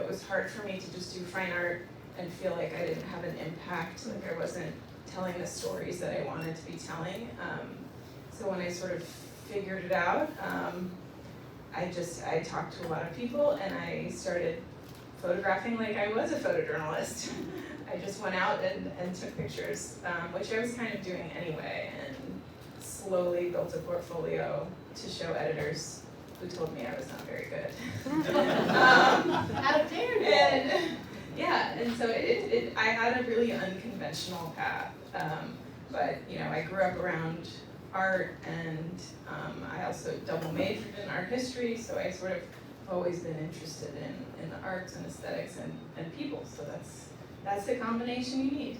it was hard for me to just do fine art and feel like I didn't have an impact, like I wasn't telling the stories that I wanted to be telling. So when I sort of figured it out, I talked to a lot of people and I started photographing like I was a photojournalist. I just went out and took pictures, which I was kind of doing anyway, and slowly built a portfolio to show editors who told me I was not very good. How dare you? And so I had a really unconventional path, but I grew up around art, and I also double majored in art history, so I sort of always been interested in the arts and aesthetics and people, so that's the combination you need.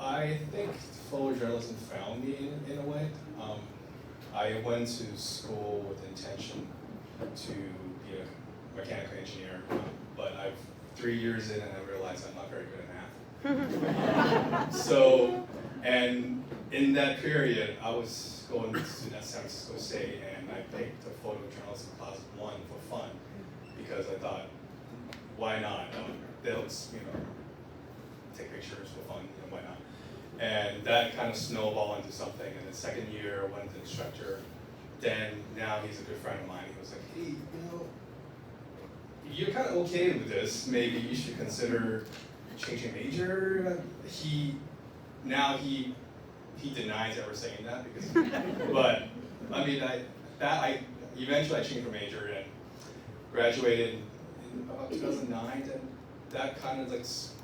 I think photojournalism found me in a way. I went to school with intention to be a mechanical engineer, but 3 years in and I realized I'm not very good at math. So, and in that period, I was going to San Francisco State, and I picked a photojournalism class 1 for fun, because I thought, why not? They'll take pictures for fun, why not? And that kind of snowballed into something. And the second year, I went to the instructor. Then now he's a good friend of mine. He was like, hey, you're kind of okay with this. Maybe you should consider changing major. He denies ever saying that, because, but I mean, eventually I changed my major and graduated in about 2009. And that kind of just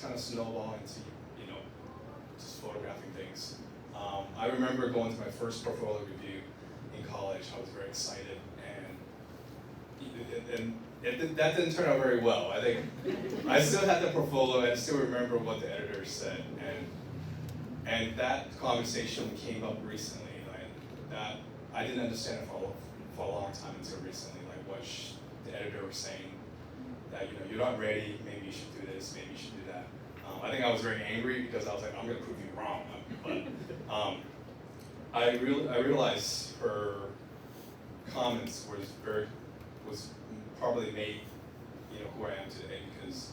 kind of snowballed into just photographing things. I remember going to my first portfolio review in college. I was very excited, and that didn't turn out very well. I think I still had the portfolio, and I still remember what the editor said, and that conversation came up recently. That I didn't understand it for a long time until recently. Like what the editor was saying, that you're not ready. Maybe you should do this. Maybe you should do that. I think I was very angry because I was like, I'm going to prove you wrong. But I realized her comments was probably made who I am today, because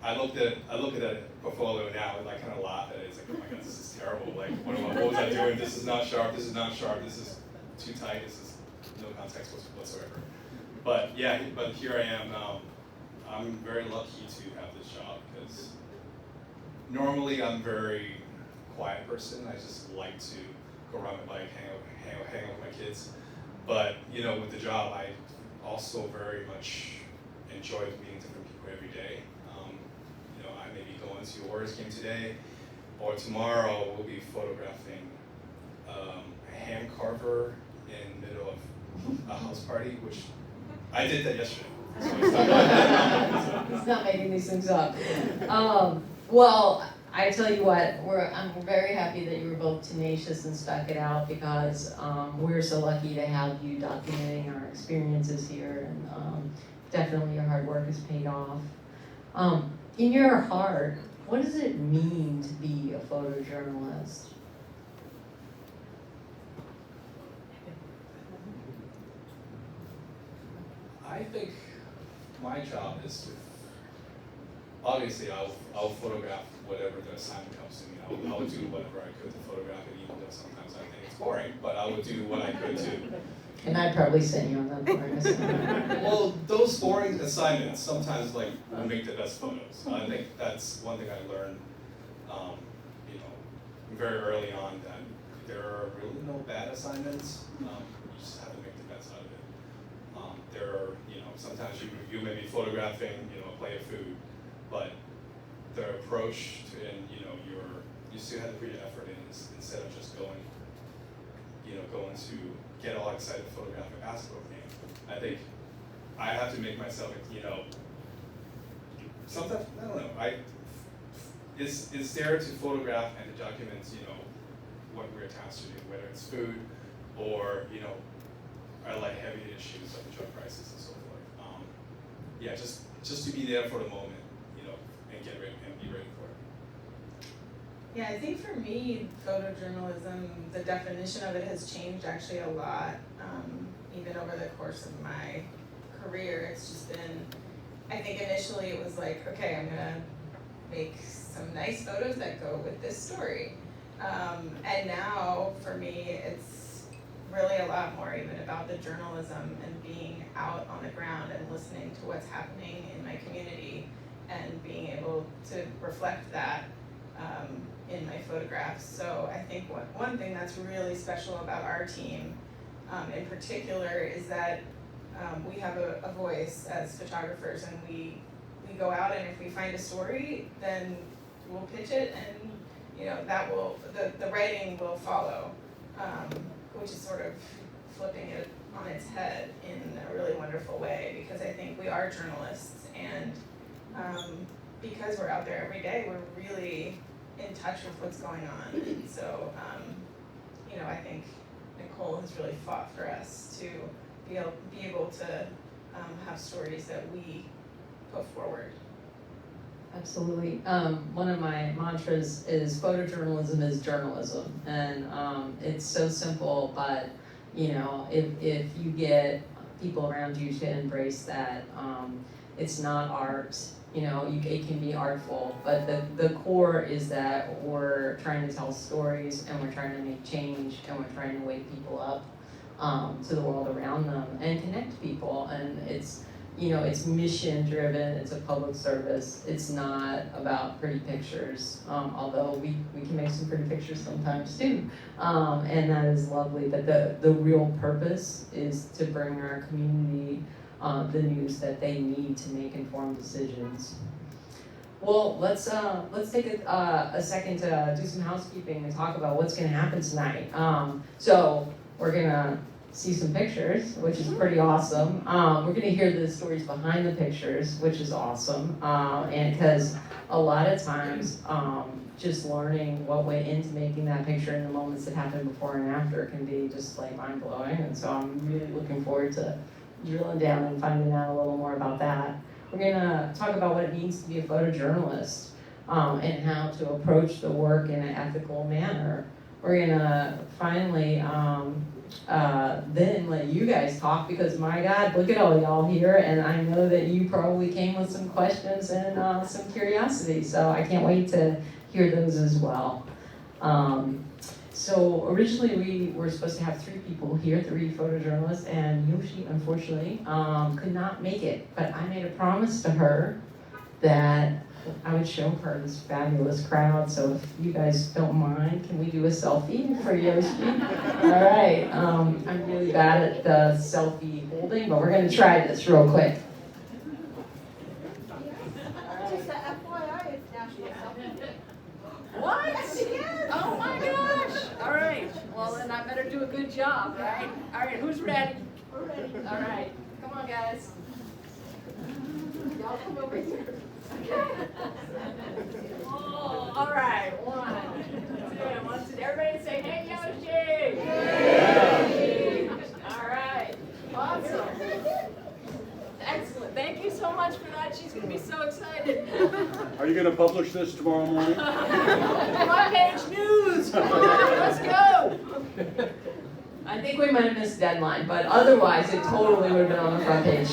I look at that portfolio now and I kind of laugh at it. It's like, oh my God, this is terrible. Like, what was I doing? This is not sharp. This is not sharp. This is too tight. This is no context whatsoever. But yeah, but here I am now. I'm very lucky to have this job, because normally I'm a very quiet person. I just like to go around my bike, hang out with my kids. But with the job, I also very much enjoy meeting different people every day. I may be going to a Warriors game today, or tomorrow we'll be photographing a hand carver in the middle of a house party, which I did that yesterday. So He's not making these things up. Well, I tell you what, I'm very happy that you were both tenacious and stuck it out, because we're so lucky to have you documenting our experiences here, and definitely your hard work has paid off. In your heart, what does it mean to be a photojournalist? I think my job is to, obviously I'll photograph whatever the assignment comes to me. I will do whatever I could to photograph it, even though sometimes I think it's boring, but I would do what I could to. And I'd probably send you on that boring assignment. Well, those boring assignments sometimes will make the best photos. I think that's one thing I learned, very early on, that there are really no bad assignments. You just have to make the best out of it. There are, sometimes you may be photographing, a plate of food, but the approach to, and you still have to put your effort in instead of just going to get all excited to photograph a basketball game. I think I have to make myself, sometimes, I don't know, it's there to photograph and to document, what we're attached to, whether it's food or, our like heavy issues like drug prices and so forth. Just to be there for the moment, and get ready and be ready for it. Yeah, I think for me, photojournalism, the definition of it has changed actually a lot, even over the course of my career, it's just been, I think initially it was like, okay, I'm gonna make some nice photos that go with this story. And now for me, it's really a lot more even about the journalism and being out on the ground and listening to what's happening in my community and being able to reflect that in my photographs. So I think one thing that's really special about our team in particular is that we have a voice as photographers, and we go out, and if we find a story, then we'll pitch it, and that will, the writing will follow, which is sort of flipping it on its head in a really wonderful way, because I think we are journalists, and because we're out there every day, we're really in touch with what's going on. And so I think Nicole has really fought for us to be able to have stories that we put forward. Absolutely. One of my mantras is photojournalism is journalism, and it's so simple, but if you get people around you to embrace that, it's not art. It can be artful, but the core is that we're trying to tell stories, and we're trying to make change, and we're trying to wake people up to the world around them and connect people. And it's mission driven. It's a public service. It's not about pretty pictures, although we can make some pretty pictures sometimes too, and that is lovely. But the real purpose is to bring our community the news that they need to make informed decisions. Well, let's take a second to do some housekeeping and talk about what's going to happen tonight. So we're going to see some pictures, which is pretty awesome. We're going to hear the stories behind the pictures, which is awesome. And because a lot of times, just learning what went into making that picture and the moments that happened before and after can be just like mind-blowing. And so I'm really looking forward to drilling down and finding out a little more about that. We're going to talk about what it means to be a photojournalist and how to approach the work in an ethical manner. We're going to finally then let you guys talk, because my God, look at all y'all here, and I know that you probably came with some questions and some curiosity, so I can't wait to hear those as well. So originally we were supposed to have 3 people here, 3 photojournalists, and Yoshi unfortunately could not make it, but I made a promise to her that I would show her this fabulous crowd. So if you guys don't mind, can we do a selfie for Yoshi? All right, I'm really bad at the selfie holding, but we're gonna try this real quick. Just a FYI, it's National Selfie Day. What? Yes, it is. Oh my gosh! All right. Well, then I better do a good job, right? All right. Who's ready? We're ready. All right. Come on, guys. Y'all come over here. Oh, all right. 1, 2, 1, 2. Everybody say, "Hey, Yoshi!" Yoshi! All right. Awesome. Excellent. Thank you so much for that. She's going to be so excited. Are you going to publish this tomorrow morning? Front page news. Come on, let's go. I think we might have missed deadline, but otherwise it totally would have been on the front page.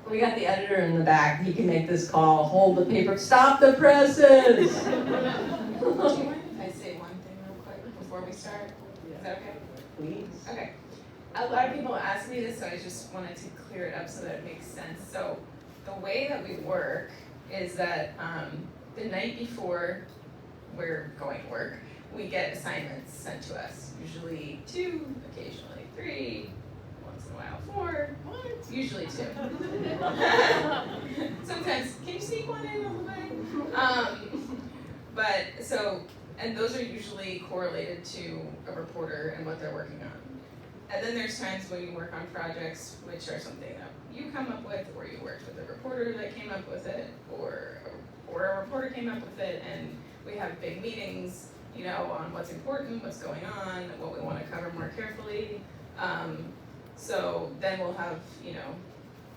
We got the editor in the back. He can make this call. Hold the paper. Stop the presses. Do you mind if I say one thing real quick before we start? Is that okay? Please. Okay. A lot of people ask me this, so I just wanted to clear it up so that it makes sense. So the way that we work is that the night before we're going to work, we get assignments sent to us. Usually 2, occasionally 3, once in a while 4, usually 2. Sometimes, can you sneak one in on the way? And those are usually correlated to a reporter and what they're working on. And then there's times when you work on projects which are something that you come up with, or you worked with a reporter that came up with it, or a reporter came up with it, and we have big meetings, on what's important, what's going on, what we want to cover more carefully. So then we'll have,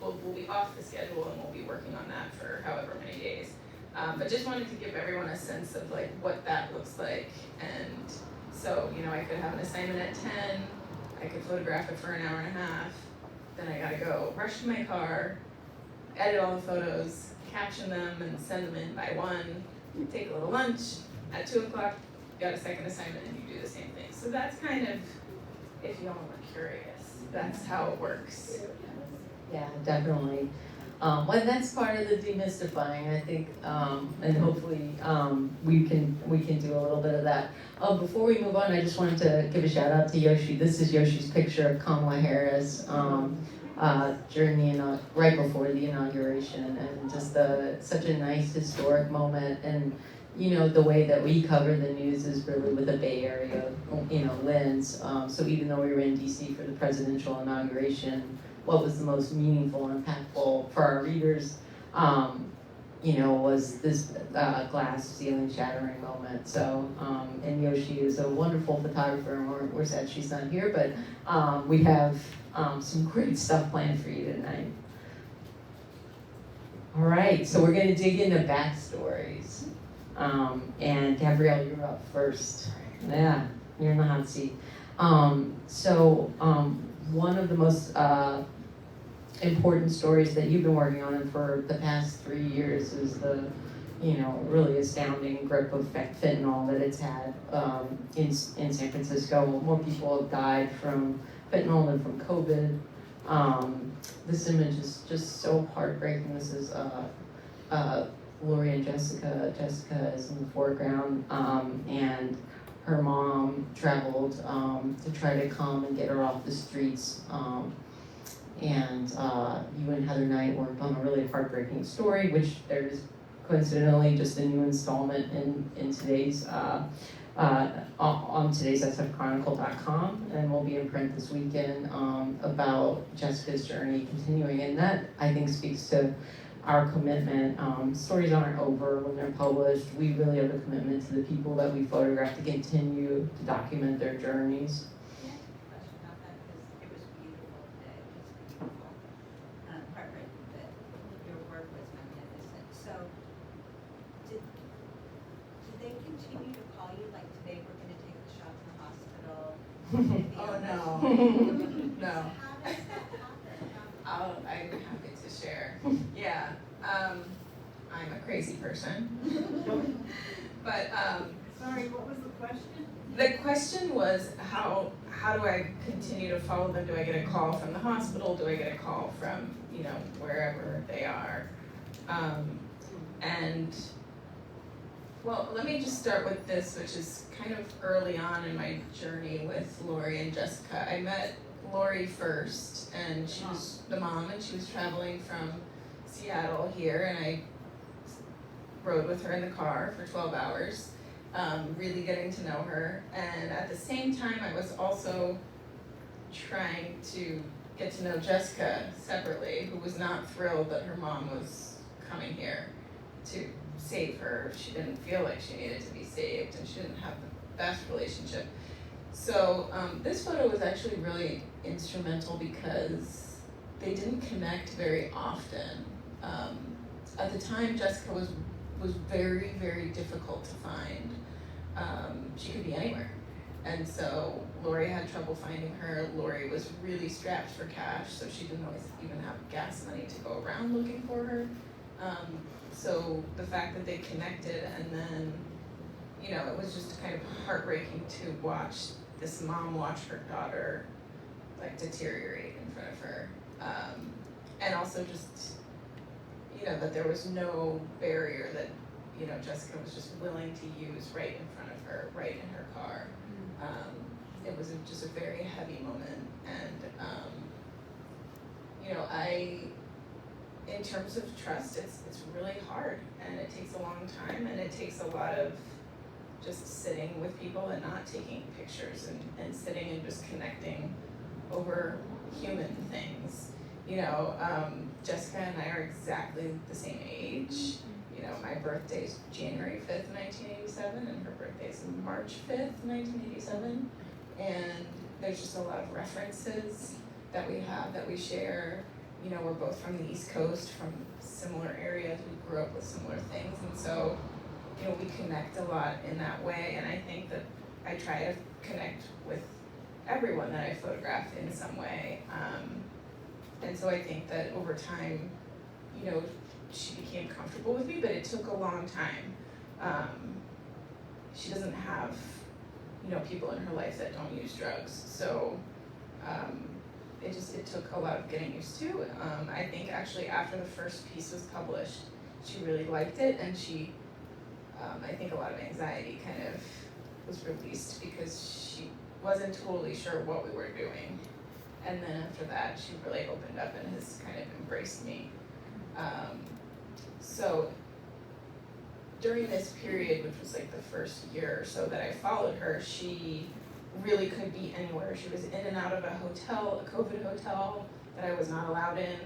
we'll be off the schedule and we'll be working on that for however many days. But just wanted to give everyone a sense of like what that looks like. And so, I could have an assignment at 10, I could photograph it for an hour and a half, then I got gotta go rush to my car, edit all the photos, caption them and send them in by 1, take a little lunch, at 2 o'clock, you got a second assignment and you do the same thing. So that's kind of, if y'all are curious, that's how it works. Yeah, definitely. Well, that's part of the demystifying, I think, and hopefully we can do a little bit of that. Before we move on, I just wanted to give a shout out to Yoshi. This is Yoshi's picture of Kamala Harris during right before the inauguration, and just such a nice historic moment. And you know, the way that we cover the news is really with a Bay Area, lens. So even though we were in DC for the presidential inauguration, what was the most meaningful and impactful for our readers, was this glass ceiling shattering moment. So, and Yoshi is a wonderful photographer, and we're sad she's not here, but we have some great stuff planned for you tonight. All right, so we're gonna dig into backstories. And Gabrielle, you're up first. Yeah, you're in the hot seat. One of the most important stories that you've been working on for the past 3 years is the, really astounding grip of fentanyl that it's had in San Francisco. More people have died from fentanyl than from COVID. This image is just so heartbreaking. This is Lurie and Jessica. Jessica is in the foreground, and her mom traveled to try to come and get her off the streets. And you and Heather Knight worked on a really heartbreaking story, which there is coincidentally just a new installment in today's on today's sfchronicle.com, and will be in print this weekend about Jessica's journey continuing. And that, I think, speaks to our commitment. Stories aren't over when they're published. We really have a commitment to the people that we photograph to continue to document their journeys. It was beautiful today. It was beautiful. Heartbreaking, but your work was magnificent. So, did they continue to call you like today? We're going to take the shot to the hospital. Oh no, no. So how does that happen? I'm happy to share. Yeah, I'm a crazy person. But Sorry, what was the question? the question was how do I continue to follow them? Do I get a call from the hospital? Do I get a call from, wherever they are? And well, let me just start with this, which is kind of early on in my journey with Lurie and Jessica. I met Lurie first, and she was the mom, and she was traveling from Seattle here, and I rode with her in the car for 12 hours, really getting to know her. And at the same time, I was also trying to get to know Jessica separately, who was not thrilled that her mom was coming here to save her. She didn't feel like she needed to be saved, and she didn't have the best relationship. So this photo was actually really instrumental because they didn't connect very often. At the time, Jessica was very, very difficult to find. She could be anywhere. And so Lurie had trouble finding her. Lurie was really strapped for cash, so she didn't always even have gas money to go around looking for her. So the fact that they connected, and then, it was just kind of heartbreaking to watch this mom watch her daughter deteriorate in front of her. And also just, that there was no barrier that, Jessica was just willing to use right in front of her, right in her car. It was just a very heavy moment. And, in terms of trust, it's really hard, and it takes a long time, and it takes a lot of just sitting with people and not taking pictures, and sitting and just connecting over human things. Jessica and I are exactly the same age. My birthday is January 5th, 1987, and her birthday is March 5th, 1987. And there's just a lot of references that we have, that we share. We're both from the East Coast, from similar areas. We grew up with similar things, and so, we connect a lot in that way. And I think that I try to connect with everyone that I photograph in some way. And so I think that over time, you know, she became comfortable with me, but it took a long time. She doesn't have, you know, people in her life that don't use drugs, so it took a lot of getting used to. I think actually after the first piece was published, she really liked it, and she, I think a lot of anxiety kind of was released because she wasn't totally sure what we were doing. And then after that, she really opened up and has kind of embraced me. So during this period, which was like the first year or so that I followed her, she really could be anywhere. She was in and out of a hotel, a COVID hotel that I was not allowed in.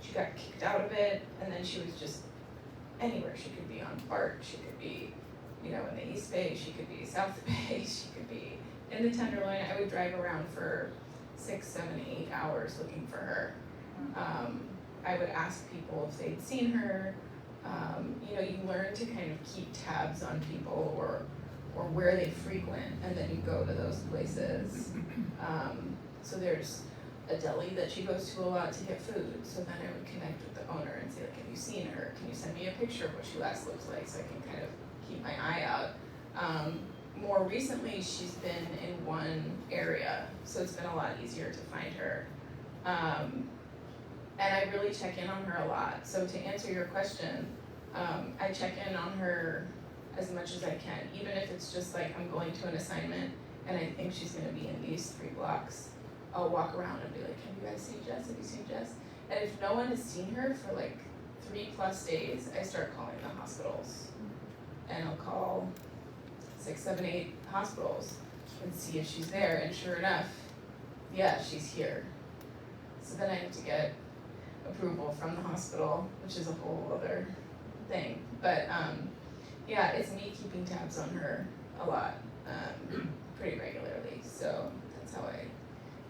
She got kicked out of it, and then she was just anywhere. She could be on BART, she could be, you know, in the East Bay, she could be South Bay, she could be in the Tenderloin. I would drive around for 6, 7, 8 hours looking for her. I would ask people if they'd seen her. You know, you learn to kind of keep tabs on people or where they frequent, and then you go to those places. So there's a deli that she goes to a lot to get food. So then I would connect with the owner and say, like, have you seen her? Can you send me a picture of what she last looks like so I can kind of keep my eye out? More recently, she's been in one area, so it's been a lot easier to find her. And I really check in on her a lot. So to answer your question, I check in on her as much as I can, even if it's just like I'm going to an assignment and I think she's gonna be in these 3 blocks. I'll walk around and be like, have you guys seen Jess? Have you seen Jess? And if no one has seen her for like 3+ days, I start calling the hospitals. And I'll call 6, 7, 8 hospitals and see if she's there. And sure enough, yeah, she's here. So then I have to get approval from the hospital, which is a whole other thing. But yeah, it's me keeping tabs on her a lot, pretty regularly. So that's how I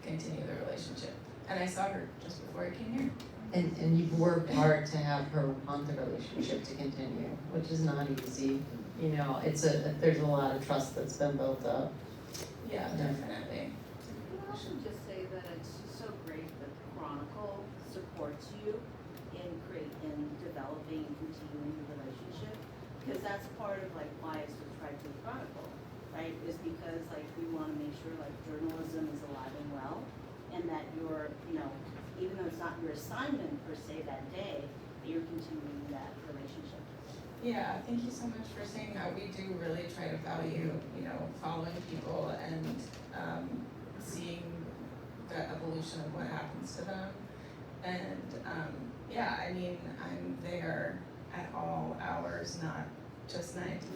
continue the relationship. And I saw her just before I came here. And you've worked hard to have her want the relationship to continue, which is not easy. You know, there's a lot of trust that's been built up. Yeah, definitely. You can also just say that it's so great that Chronicle supports you in developing and continuing the relationship, because that's part of like why I subscribe to the Chronicle, right? Is because like we want to make sure like journalism is alive and well, and that you're, you know, even though it's not your assignment per se that day, that you're continuing that relationship. Yeah, thank you so much for saying that. We do really try to value, you know, following people and seeing the evolution of what happens to them. And yeah, I mean, I'm there at all hours, not just 9 to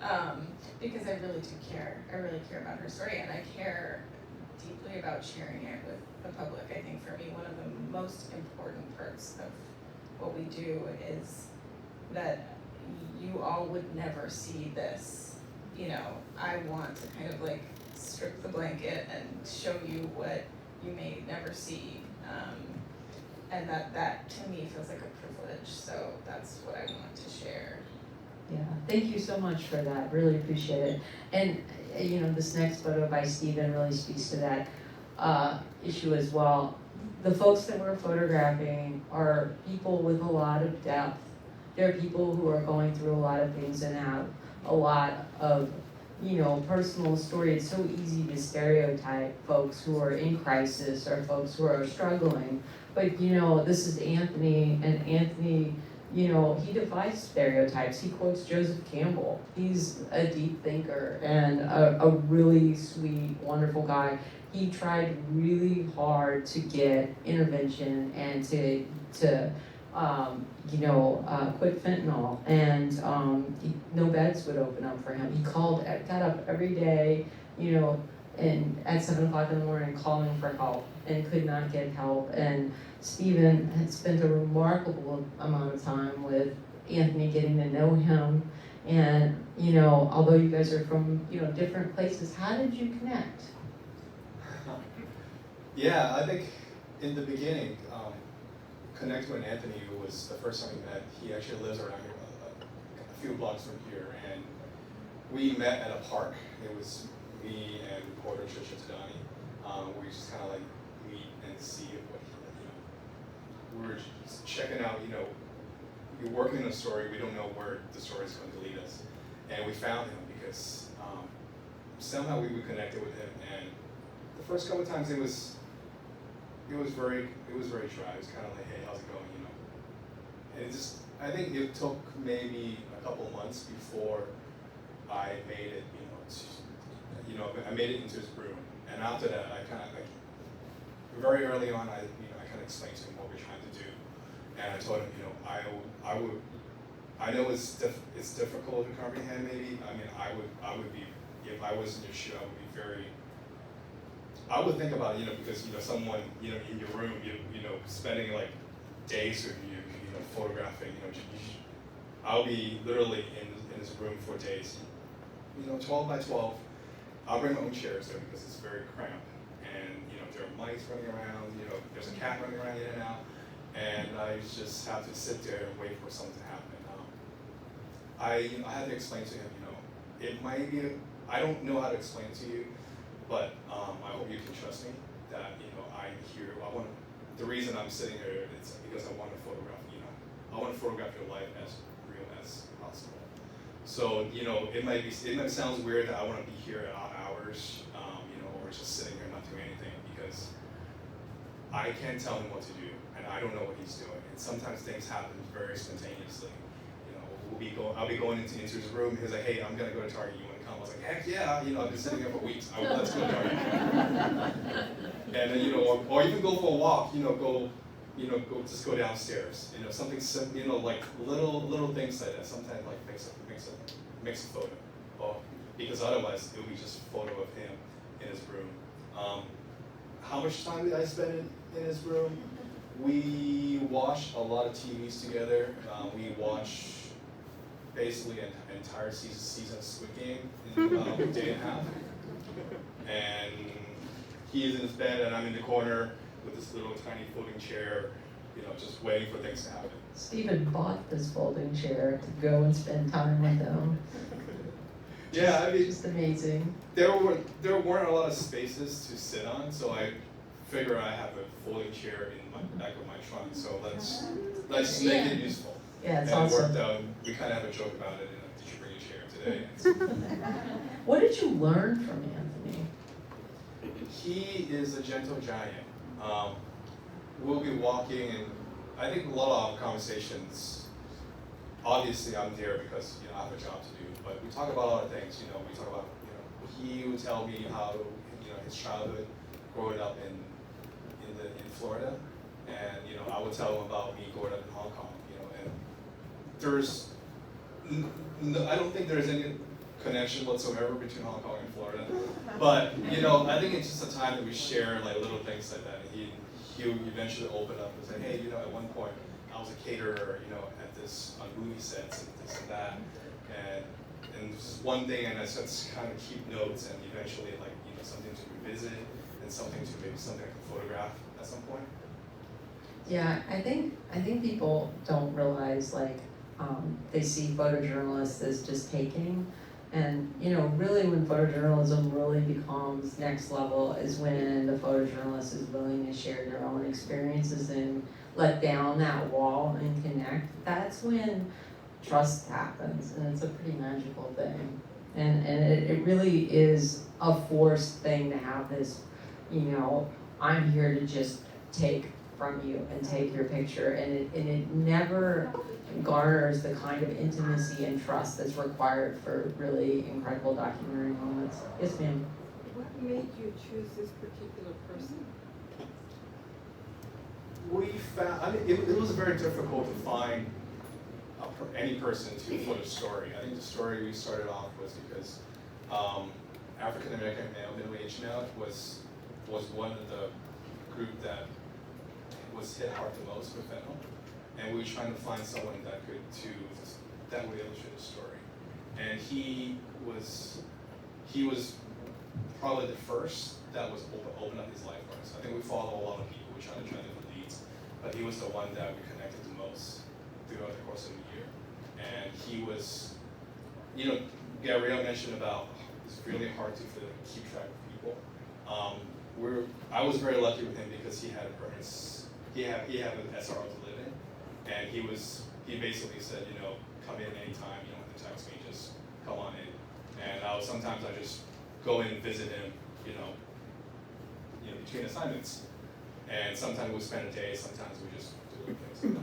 5, because I really do care. I really care about her story, and I care deeply about sharing it with the public. I think for me, one of the most important parts of what we do is that you all would never see this. You know, I want to kind of like strip the blanket and show you what you may never see. And that to me feels like a privilege, so that's what I want to share. Yeah, thank you so much for that. Really appreciate it. And you know, this next photo by Stephen really speaks to that issue as well. The folks that we're photographing are people with a lot of depth. They're people who are going through a lot of things and have a lot of, you know, personal story. It's so easy to stereotype folks who are in crisis or folks who are struggling. But, you know, this is Anthony, and Anthony, you know, he defies stereotypes. He quotes Joseph Campbell. He's a deep thinker and a really sweet, wonderful guy. He tried really hard to get intervention and to quit fentanyl, and no beds would open up for him. He got up every day, you know, and at 7 o'clock in the morning calling for help and could not get help. And Stephen had spent a remarkable amount of time with Anthony, getting to know him. And, you know, although you guys are from, you know, different places, how did you connect? Yeah, I think in the beginning, connecting with Anthony was the first time we met. He actually lives around here, a few blocks from here, and we met at a park. It was me and Porter Shishitadani. We just kind of like meet and see what checking out, you're working on a story, we don't know where the story is going to lead us. And we found him because somehow we connected with him, and the first couple of times it was very dry. It was kind of like, hey, how's it going, And I think it took maybe a couple of months before I made it, I made it into his room. And after that, I kind of very early on, I kind of explained to him what we're trying to do, and I told him, I know it's difficult to comprehend. Maybe I would be, if I was in your shoe, I would think about it, because someone in your room, spending like days with you, photographing, I'll be literally in his room for days, 12 by 12. I'll bring my own chairs there because it's very cramped, and there are mice running around, there's a cat running around in and out, and I just have to sit there and wait for something to happen. I had to explain to him, it might be, I don't know how to explain it to you, but I hope you can trust me that I'm here. The reason I'm sitting here is because I want to photograph. I want to photograph your life as real as possible. So it might sound weird that I want to be here at odd hours, or just sitting here not doing anything, because I can't tell him what to do, and I don't know what he's doing. And sometimes things happen very spontaneously. I'll be going into his room. He's like, hey, I'm gonna go to Target. You want to come? I was like, heck yeah. I've been sitting here for weeks. Let's go to Target. And then or even go for a walk. Just go downstairs. Something simple. Like little things like that. Sometimes like makes a photo. Because otherwise it would be just a photo of him in his room. How much time did I spend in his room? We watched a lot of TVs together. We watched basically an entire season of Squid Game in about a day and a half. And he is in his bed and I'm in the corner with this little tiny folding chair, just waiting for things to happen. Stephen bought this folding chair to go and spend time with them. Yeah, Just amazing. There weren't a lot of spaces to sit on, so I figure I have a folding chair in my back of my trunk, so let's make it useful. Yeah, it's and awesome. it worked out. We kind of have a joke about it. Did you bring a chair today? What did you learn from Anthony? He is a gentle giant. We'll be walking, and I think a lot of our conversations. Obviously, I'm there because I have a job to do. But we talk about a lot of things. We talk about he would tell me how his childhood, growing up in Florida, and I would tell him about me growing up in Hong Kong. And there's I don't think there's any connection whatsoever between Hong Kong and Florida. But I think it's just a time that we share like little things like that. He would eventually open up and say, hey, at one point I was a caterer, at this on movie sets and this and that, and just one thing, and I just kind of keep notes, and eventually something to revisit and something I can photograph at some point. Yeah, I think people don't realize they see photojournalists as just taking, and really when photojournalism really becomes next level is when the photojournalist is willing to share their own experiences and let down that wall and connect. That's when trust happens, and it's a pretty magical thing. And it really is a forced thing to have this, I'm here to just take from you and take your picture, and it never garners the kind of intimacy and trust that's required for really incredible documentary moments. Yes, ma'am. What made you choose this particular person? We found, it was very difficult to find any person for the story. I think the story we started off was because African American male, middle-aged male, was one of the group that was hit hard the most with fentanyl, and we were trying to find someone that would illustrate the story. And he was probably the first that was open up his life for us. I think we follow a lot of people. We try to different leads, but he was the one that we connected the most throughout the course of the year. And he was, Gabrielle mentioned about it's really hard to keep track of people. I was very lucky with him because he had a purpose. He had an SRO to live in, And he basically said, come in anytime, you don't have to text me, just come on in. And sometimes I just go in and visit him, between assignments. And sometimes we spend a day, sometimes we just do things.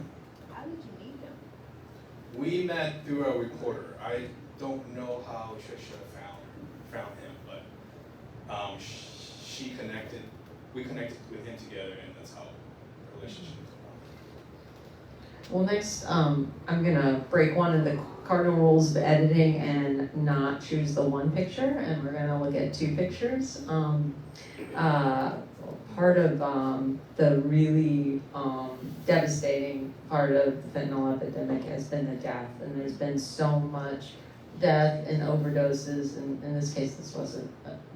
How did you meet him? We met through a reporter. I don't know how Trisha found him, but we connected with him together, and that's how the relationship was born. Well, next, I'm gonna break one of the cardinal rules of editing and not choose the one picture, and we're gonna look at two pictures. Part of the really devastating part of the fentanyl epidemic has been the death, and there's been so much death and overdoses, and in this case, this wasn't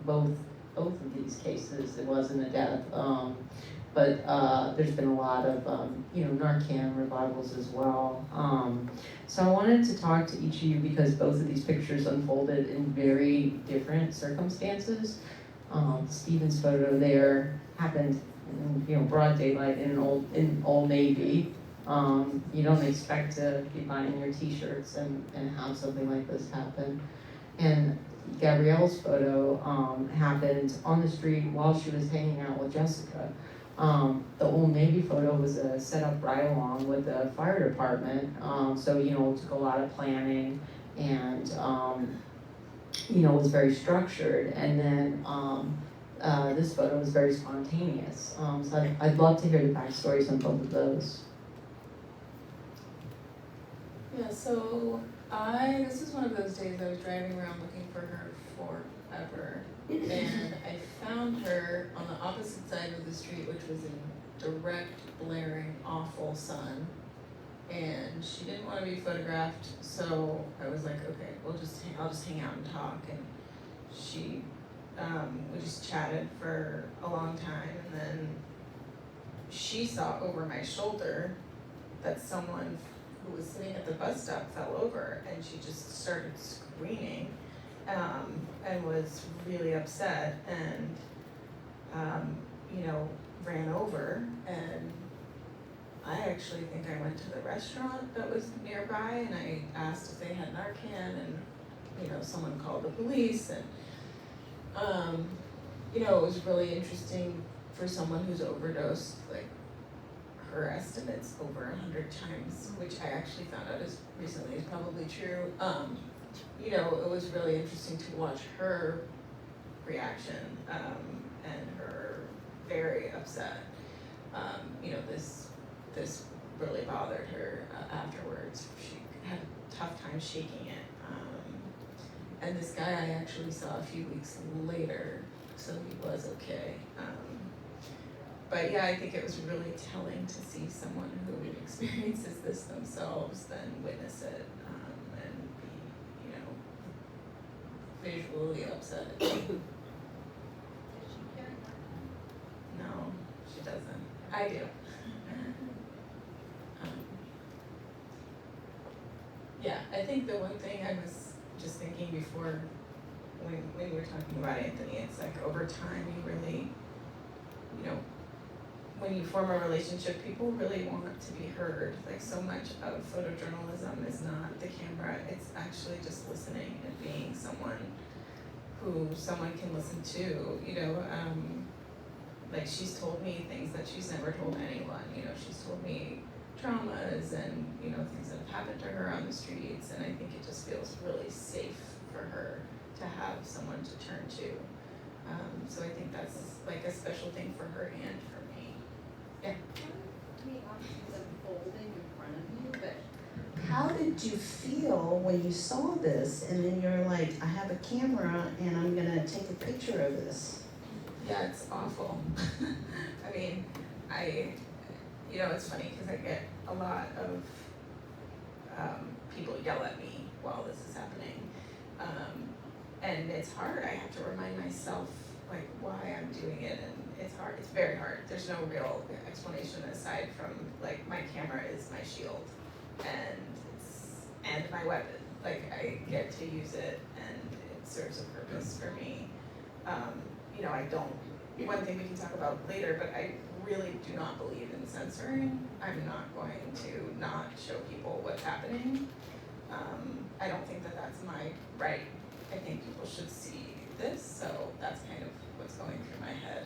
both of these cases, it wasn't a death, but there's been a lot of Narcan revivals as well. So I wanted to talk to each of you because both of these pictures unfolded in very different circumstances. Stephen's photo there happened in broad daylight in Old Navy. You don't expect to be buying your t-shirts and have something like this happen. And Gabrielle's photo happened on the street while she was hanging out with Jessica. The Old Navy photo was a set up right along with the fire department. So it took a lot of planning and was very structured. And then this photo was very spontaneous. So I'd love to hear the backstories on both of those. Yeah, so this is one of those days I was driving around looking for her forever, and I found her on the opposite side of the street, which was in direct, blaring, awful sun, and she didn't want to be photographed, so I was like, okay, I'll just hang out and talk, and we just chatted for a long time, and then she saw over my shoulder that someone who was sitting at the bus stop fell over, and she just started screaming and was really upset, and ran over, and I actually think I went to the restaurant that was nearby, and I asked if they had Narcan, and someone called the police, and it was really interesting for someone who's overdosed, like her estimates over 100 times, which I actually found out as recently is probably true. It was really interesting to watch her reaction and her very upset. This really bothered her afterwards. She had a tough time shaking it. And this guy I actually saw a few weeks later, so he was okay. But yeah, I think it was really telling to see someone who experiences this themselves then witness it and be, visually upset. Does she carry No, she doesn't. I do. Yeah, I think the one thing I was just thinking before when we were talking about Anthony, it's like over time you really, when you form a relationship, people really want to be heard. Like so much of photojournalism is not the camera, it's actually just listening and being someone who someone can listen to, like she's told me things that she's never told anyone, she's told me traumas and, things that have happened to her on the streets, and I think it just feels really safe for her to have someone to turn to. So I think that's like a special thing for her and for me. Yeah. I mean, obviously it's unfolding in front of you, but How did you feel when you saw this and then you're like, I have a camera and I'm gonna take a picture of this? Yeah, it's awful. I mean, it's funny because I get a lot of people yell at me while this is happening. And it's hard. I have to remind myself like why I'm doing it, and it's hard. It's very hard. There's no real explanation aside from like my camera is my shield and my weapon. Like I get to use it and it serves a purpose for me. I don't, one thing we can talk about later, but I really do not believe in censoring. I'm not going to not show people what's happening. I don't think that that's my right. I think people should see this, so that's kind of what's going through my head.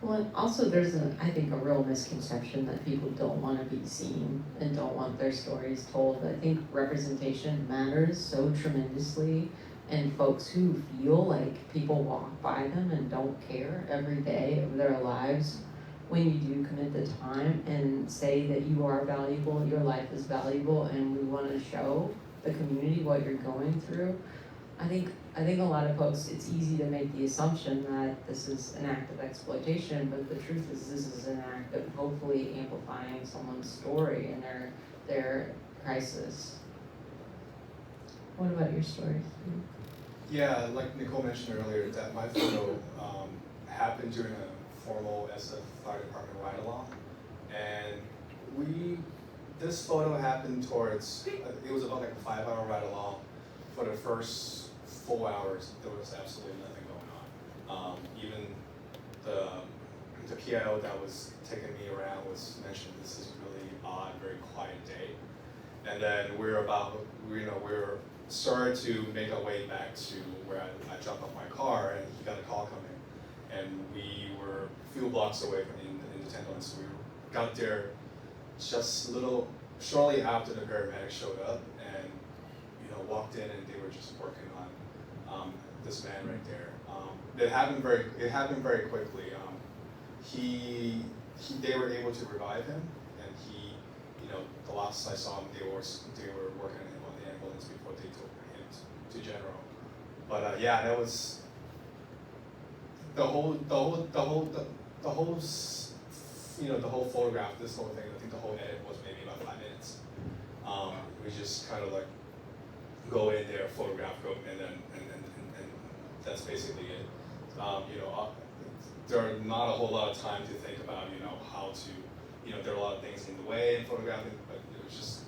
Well, and also there's I think a real misconception that people don't want to be seen and don't want their stories told. I think representation matters so tremendously, and folks who feel like people walk by them and don't care every day of their lives, when you do commit the time and say that you are valuable, your life is valuable, and we want to show the community what you're going through, I think a lot of folks, it's easy to make the assumption that this is an act of exploitation, but the truth is this is an act of hopefully amplifying someone's story and their crisis. What about your story? Yeah, like Nicole mentioned earlier, that my photo happened during a formal SF Fire Department ride-along, and this photo happened towards, it was about like a 5-hour ride-along. For the first 4 hours, there was absolutely nothing going on. Even the PIO that was taking me around was mentioned, this is really odd, very quiet day. And then we're started to make our way back to where I dropped off my car, and he got a call coming. And we were a few blocks away from in the Tendon, so we got there just shortly after the paramedics showed up, and walked in, and they were just working on this man right there. It happened very quickly. They were able to revive him, and the last I saw him, they were working on him on the ambulance before they took him to general. But yeah, that was the whole photograph, this whole thing. I think the whole edit was maybe about 5 minutes. We just kind of like go in there, photograph, and that's basically it. There are not a whole lot of time to think about, how to, there are a lot of things in the way in photographing, but it was just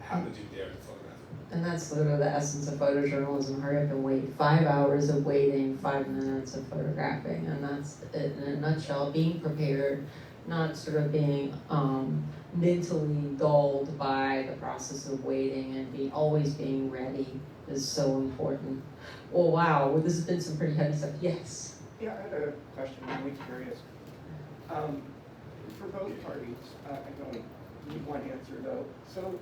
happened to be there to photograph. And that's sort of the essence of photojournalism. Hurry up and wait. 5 hours of waiting, 5 minutes of photographing, and that's it in a nutshell. Being prepared, not sort of being mentally dulled by the process of waiting, and always being ready is so important. Well, wow, this has been some pretty heavy stuff. Yes? Yeah, I had a question. I'm really curious. For both parties, I don't need one answer though. So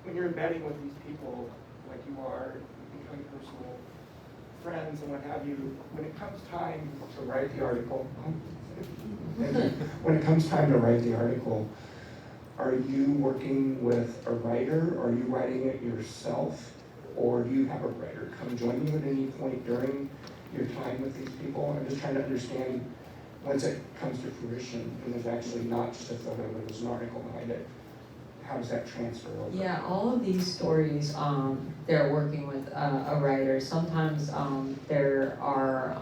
when you're embedding with these people like you are, becoming personal friends and what have you, when it comes time to write the article, are you working with a writer? Are you writing it yourself? Or do you have a writer come join you at any point during your time with these people? I'm just trying to understand, once it comes to fruition and there's actually not just a photo, but there's an article behind it, how does that transfer over? Yeah, all of these stories, they're working with a writer. Sometimes there are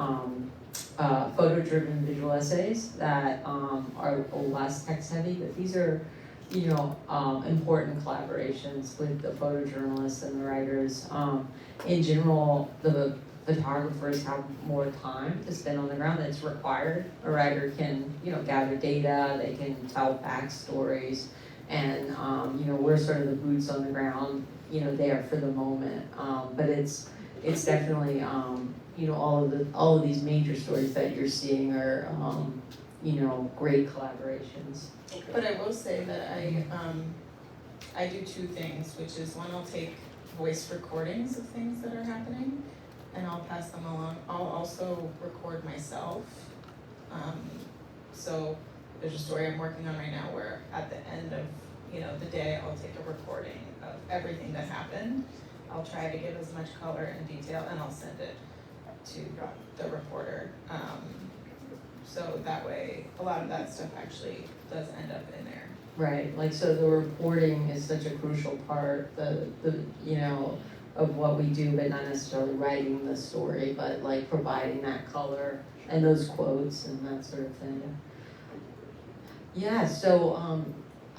photo-driven visual essays that are less text-heavy, but these are important collaborations with the photojournalists and the writers. In general, the photographers have more time to spend on the ground that's required. A writer can, gather data, they can tell backstories, and we're sort of the boots on the ground, there for the moment. But it's definitely, all of these major stories that you're seeing are, great collaborations. But I will say that I do two things, which is one, I'll take voice recordings of things that are happening, and I'll pass them along. I'll also record myself. So there's a story I'm working on right now where at the end of the day, I'll take a recording of everything that happened. I'll try to give as much color and detail, and I'll send it to the reporter. So that way, a lot of that stuff actually does end up in there. Right, so the reporting is such a crucial part, of what we do, but not necessarily writing the story, but providing that color and those quotes and that sort of thing. Yeah, so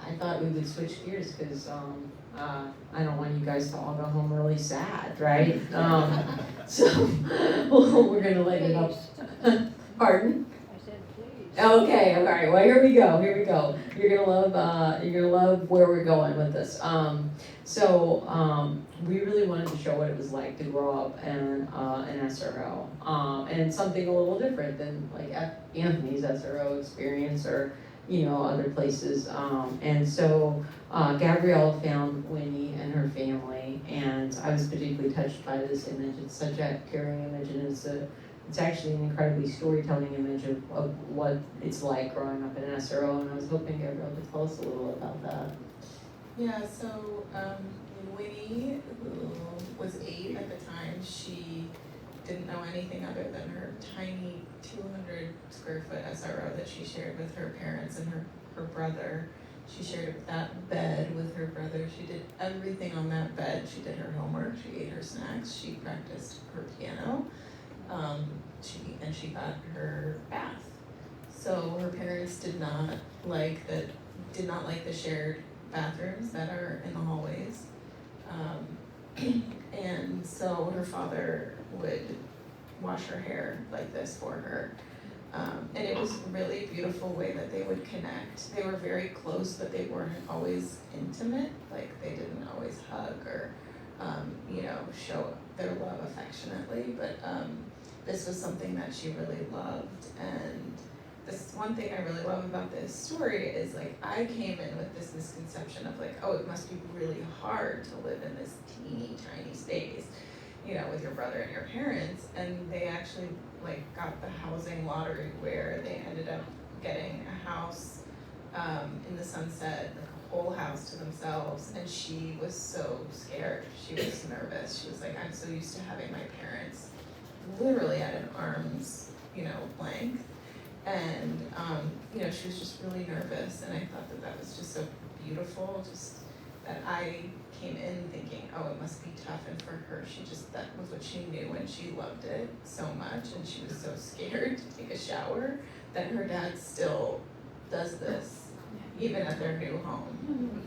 I thought we would switch gears because I don't want you guys to all go home really sad, right? So we're gonna lighten it up. Pardon? I said, please. Okay, all right, well, here we go. You're gonna love where we're going with this. We really wanted to show what it was like to grow up in an SRO, and something a little different than like Anthony's SRO experience or, other places. Gabrielle found Winnie and her family, and I was particularly touched by this image. It's such a caring image, and it's actually an incredibly storytelling image of what it's like growing up in an SRO, and I was hoping Gabrielle could tell us a little about that. Yeah, so Winnie, who was 8 at the time, she didn't know anything other than her tiny 200 square foot SRO that she shared with her parents and her brother. She shared that bed with her brother. She did everything on that bed. She did her homework, she ate her snacks, she practiced her piano, she got her bath. So her parents did not like the shared bathrooms that are in the hallways. And so her father would wash her hair like this for her. And it was a really beautiful way that they would connect. They were very close, but they weren't always intimate. Like they didn't always hug or, show their love affectionately. But this was something that she really loved. And this one thing I really love about this story is like I came in with this misconception of like, oh, it must be really hard to live in this teeny tiny space, with your brother and your parents. And they actually like got the housing lottery where they ended up getting a house in the Sunset, like a whole house to themselves. And she was so scared. She was nervous. She was like, I'm so used to having my parents literally at an arm's, length. And, she was just really nervous, and I thought that was just so beautiful, just that I came in thinking, oh, it must be tough, and for her, that was what she knew, and she loved it so much, and she was so scared to take a shower, that her dad still does this, even at their new home.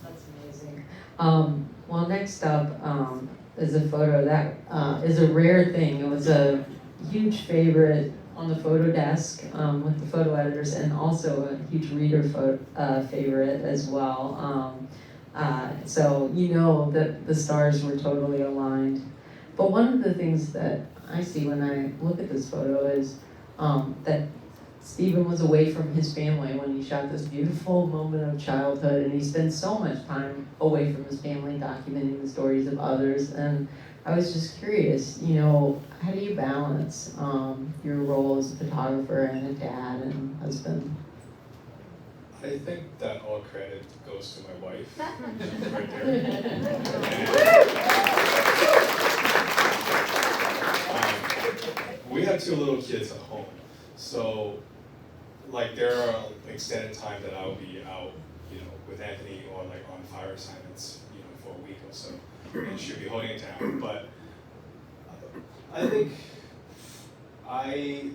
That's amazing. Well, next up is a photo that is a rare thing. It was a huge favorite on the photo desk with the photo editors, and also a huge reader favorite as well. So that the stars were totally aligned. But one of the things that I see when I look at this photo is that Stephen was away from his family when he shot this beautiful moment of childhood, and he spent so much time away from his family documenting the stories of others. And I was just curious, how do you balance your role as a photographer and a dad and husband? I think that all credit goes to my wife, right there. We have 2 little kids at home, so like there are extended time that I'll be out, with Anthony or like on fire assignments, for a week or so, and she'll be holding it down. But I think I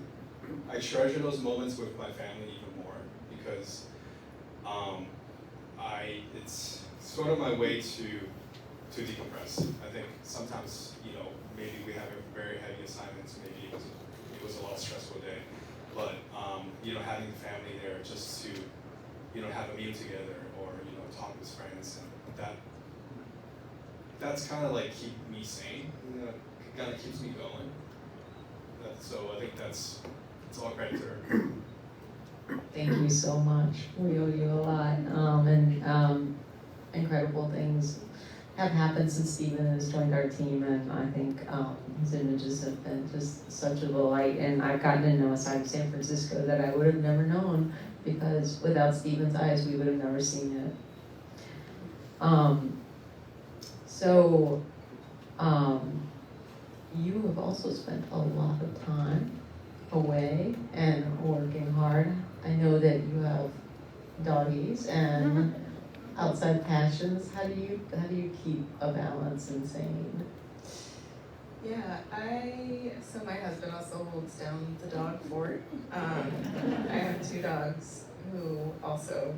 treasure those moments with my family even more because it's sort of my way to decompress. I think sometimes maybe we have a very heavy assignments, maybe it was a lot stressful day, but having the family there just to have a meal together or talk with friends, and that's kind of like keep me sane, kind of keeps me going. So I think it's all credit to her. Thank you so much. We owe you a lot. Incredible things have happened since Stephen has joined our team, and I think his images have been just such a delight. And I've gotten to know a side of San Francisco that I would have never known, because without Stephen's eyes, we would have never seen it. You have also spent a lot of time away and working hard. I know that you have doggies and outside passions. How do you keep a balance and sane? Yeah, so my husband also holds down the dog fort. I have 2 dogs who also,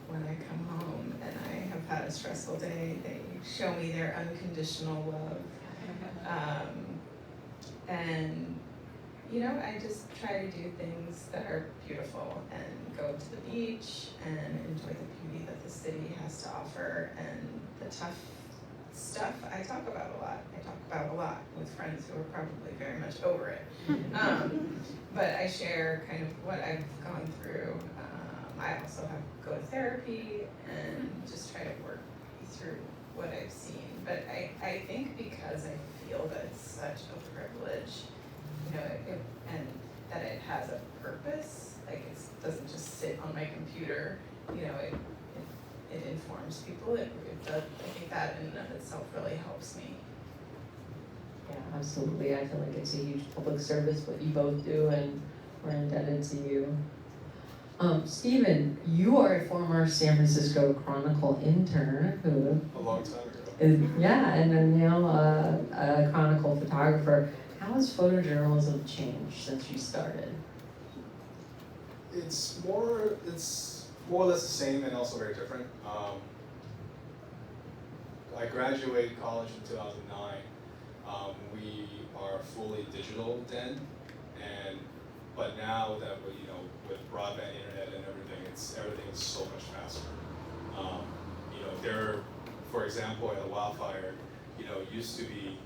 when I come home and I have had a stressful day, they show me their unconditional love. And, I just try to do things that are beautiful and go to the beach and enjoy the beauty that the city has to offer, and the tough stuff I talk about a lot. I talk about a lot with friends who are probably very much over it. But I share kind of what I've gone through. I also go to therapy and just try to work through what I've seen. But I think because I feel that it's such a privilege, and that it has a purpose, like it doesn't just sit on my computer, it informs people. It does, I think that in and of itself really helps me. Yeah, absolutely. I feel like it's a huge public service what you both do, and we're indebted to you. Stephen, you are a former San Francisco Chronicle intern who A long time ago. and are now a Chronicle photographer. How has photojournalism changed since you started? It's more or less the same and also very different. I graduated college in 2009. We are fully digital then, but now that we, with broadband internet and everything, everything is so much faster. For example, at a wildfire, used to be,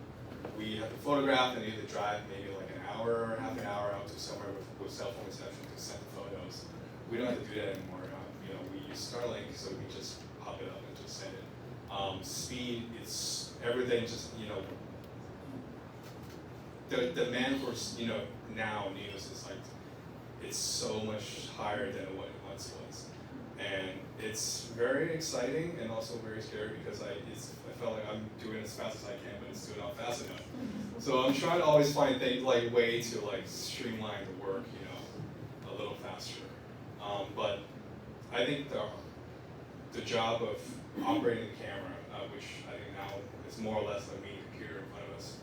we had to photograph and either drive maybe like an hour or half an hour out to somewhere with cell phone reception to send the photos. We don't have to do that anymore. We use Starlink, so we can just pop it up and just send it. Speed, it's everything. Just the demand for now news is like it's so much higher than what it once was, and it's very exciting and also very scary because I felt like I'm doing it as fast as I can, but it's doing not fast enough. So I'm trying to always find things like way to streamline the work, a little faster. But I think the job of operating the camera, which I think now is more or less a mini computer in front of us,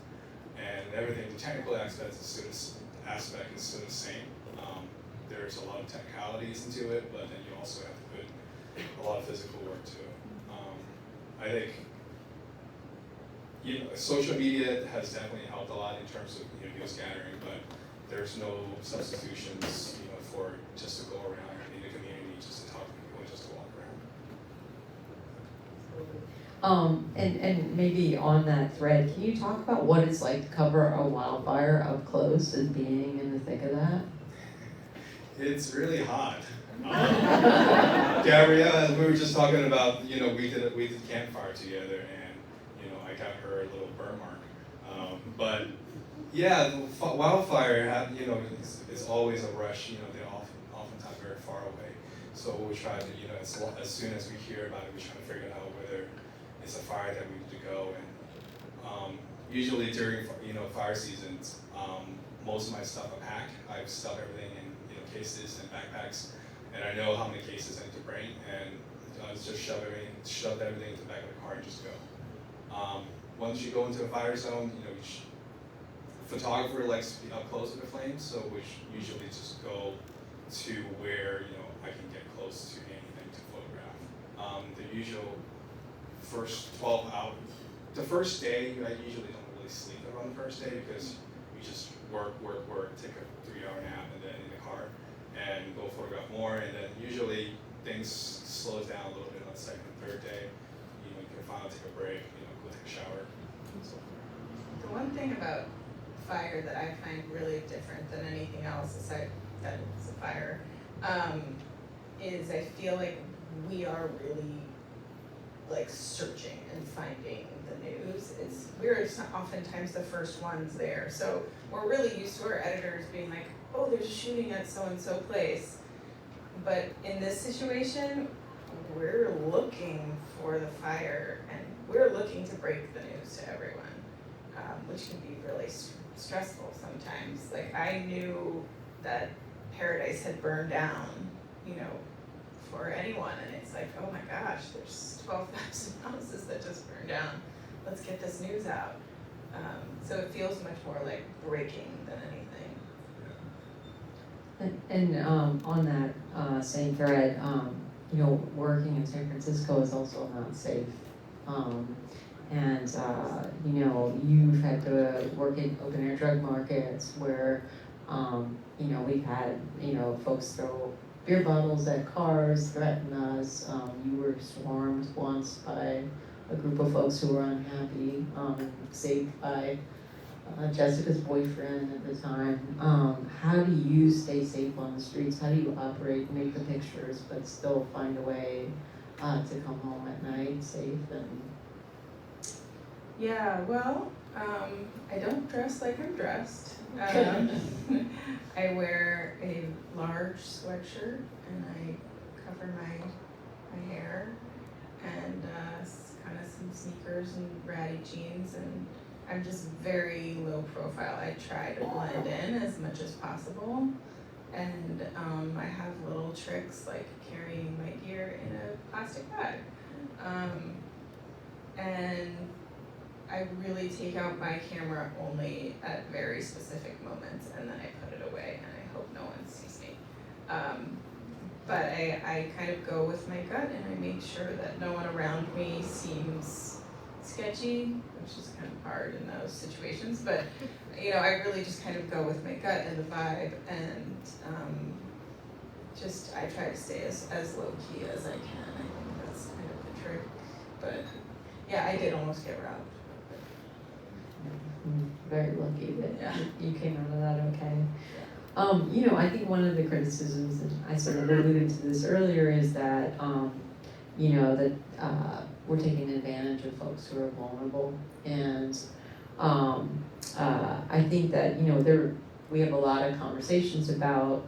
and everything, the technical aspect is still the same. There's a lot of technicalities into it, but then you also have to put a lot of physical work to it. I think social media has definitely helped a lot in terms of news gathering, but there's no substitutions for just to go around in the community, just to talk to people and just to walk around. And maybe on that thread, can you talk about what it's like to cover a wildfire up close and being in the thick of that? It's really hot. Gabrielle, we were just talking about, we did campfire together, and I got her a little burn mark. But yeah, wildfire, is always a rush. They're oftentimes very far away. So we try to, as soon as we hear about it, we try to figure out whether it's a fire that we need to go. And usually during fire seasons, most of my stuff I pack. I've stuffed everything in cases and backpacks, and I know how many cases I need to bring, and I just shove everything into the back of the car and just go. Once you go into a fire zone, photographer likes to be up close to the flames, so we usually just go to where I can get close to anything to photograph. The usual first 12 hours, the first day I usually don't really sleep around the first day because we just work, take a 3-hour nap, and then in the car and go photograph more, and then usually things slows down a little bit on the second and third day. You can finally take a break, go take a shower, and so forth. The one thing about fire that I find really different than anything else, aside that it's a fire, is I feel like we are really searching and finding the news. We're oftentimes the first ones there, so we're really used to our editors being like, oh, there's a shooting at so-and-so place. But in this situation, we're looking for the fire, and we're looking to break the news to everyone, which can be really stressful sometimes. I knew that Paradise had burned down, for anyone, and it's like, oh my gosh, there's 12,000 houses that just burned down. Let's get this news out. So it feels much more like breaking than anything. And on that same thread, working in San Francisco is also not safe. You've had to work in open air drug markets where You know, we've had, you know, folks throw beer bottles at cars, threaten us. You were swarmed once by a group of folks who were unhappy, saved by Jessica's boyfriend at the time. How do you stay safe on the streets? How do you operate, make the pictures, but still find a way to come home at night safe? And Yeah, well, I don't dress like I'm dressed. I wear a large sweatshirt and I cover my hair and kind of some sneakers and ratty jeans, and I'm just very low profile. I try to blend in as much as possible, and I have little tricks like carrying my gear in a plastic bag. And I really take out my camera only at very specific moments, and then I put it away, and I hope no one sees me. But I kind of go with my gut, and I make sure that no one around me seems sketchy, which is kind of hard in those situations. But you know, I really just kind of go with my gut and the vibe, and just I try to stay as low key as I can. I think that's kind of the trick. But yeah, I did almost get robbed. very lucky that Yeah. you came out of that okay. You know, I think one of the criticisms, and I sort of alluded to this earlier, is that, you know, that we're taking advantage of folks who are vulnerable. And I think that, you know, we have a lot of conversations about,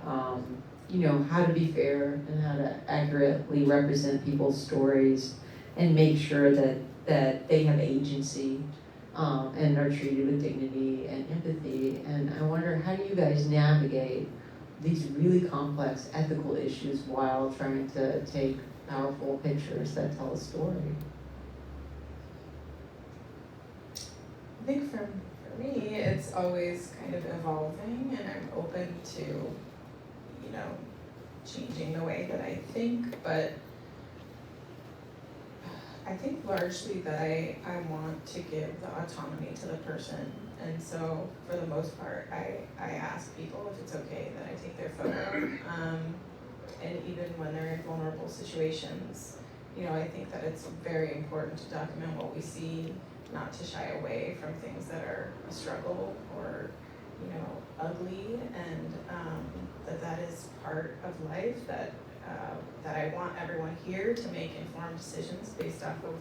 you know, how to be fair and how to accurately represent people's stories and make sure that they have agency and are treated with dignity and empathy. And I wonder, how do you guys navigate these really complex ethical issues while trying to take powerful pictures that tell a story? I think for me, it's always kind of evolving, and I'm open to, you know, changing the way that I think, but I think largely that I want to give the autonomy to the person. And so for the most part, I ask people if it's okay that I take their photo. And even when they're in vulnerable situations, you know, I think that it's very important to document what we see, not to shy away from things that are a struggle or, you know, ugly, and that is part of life, that I want everyone here to make informed decisions based off of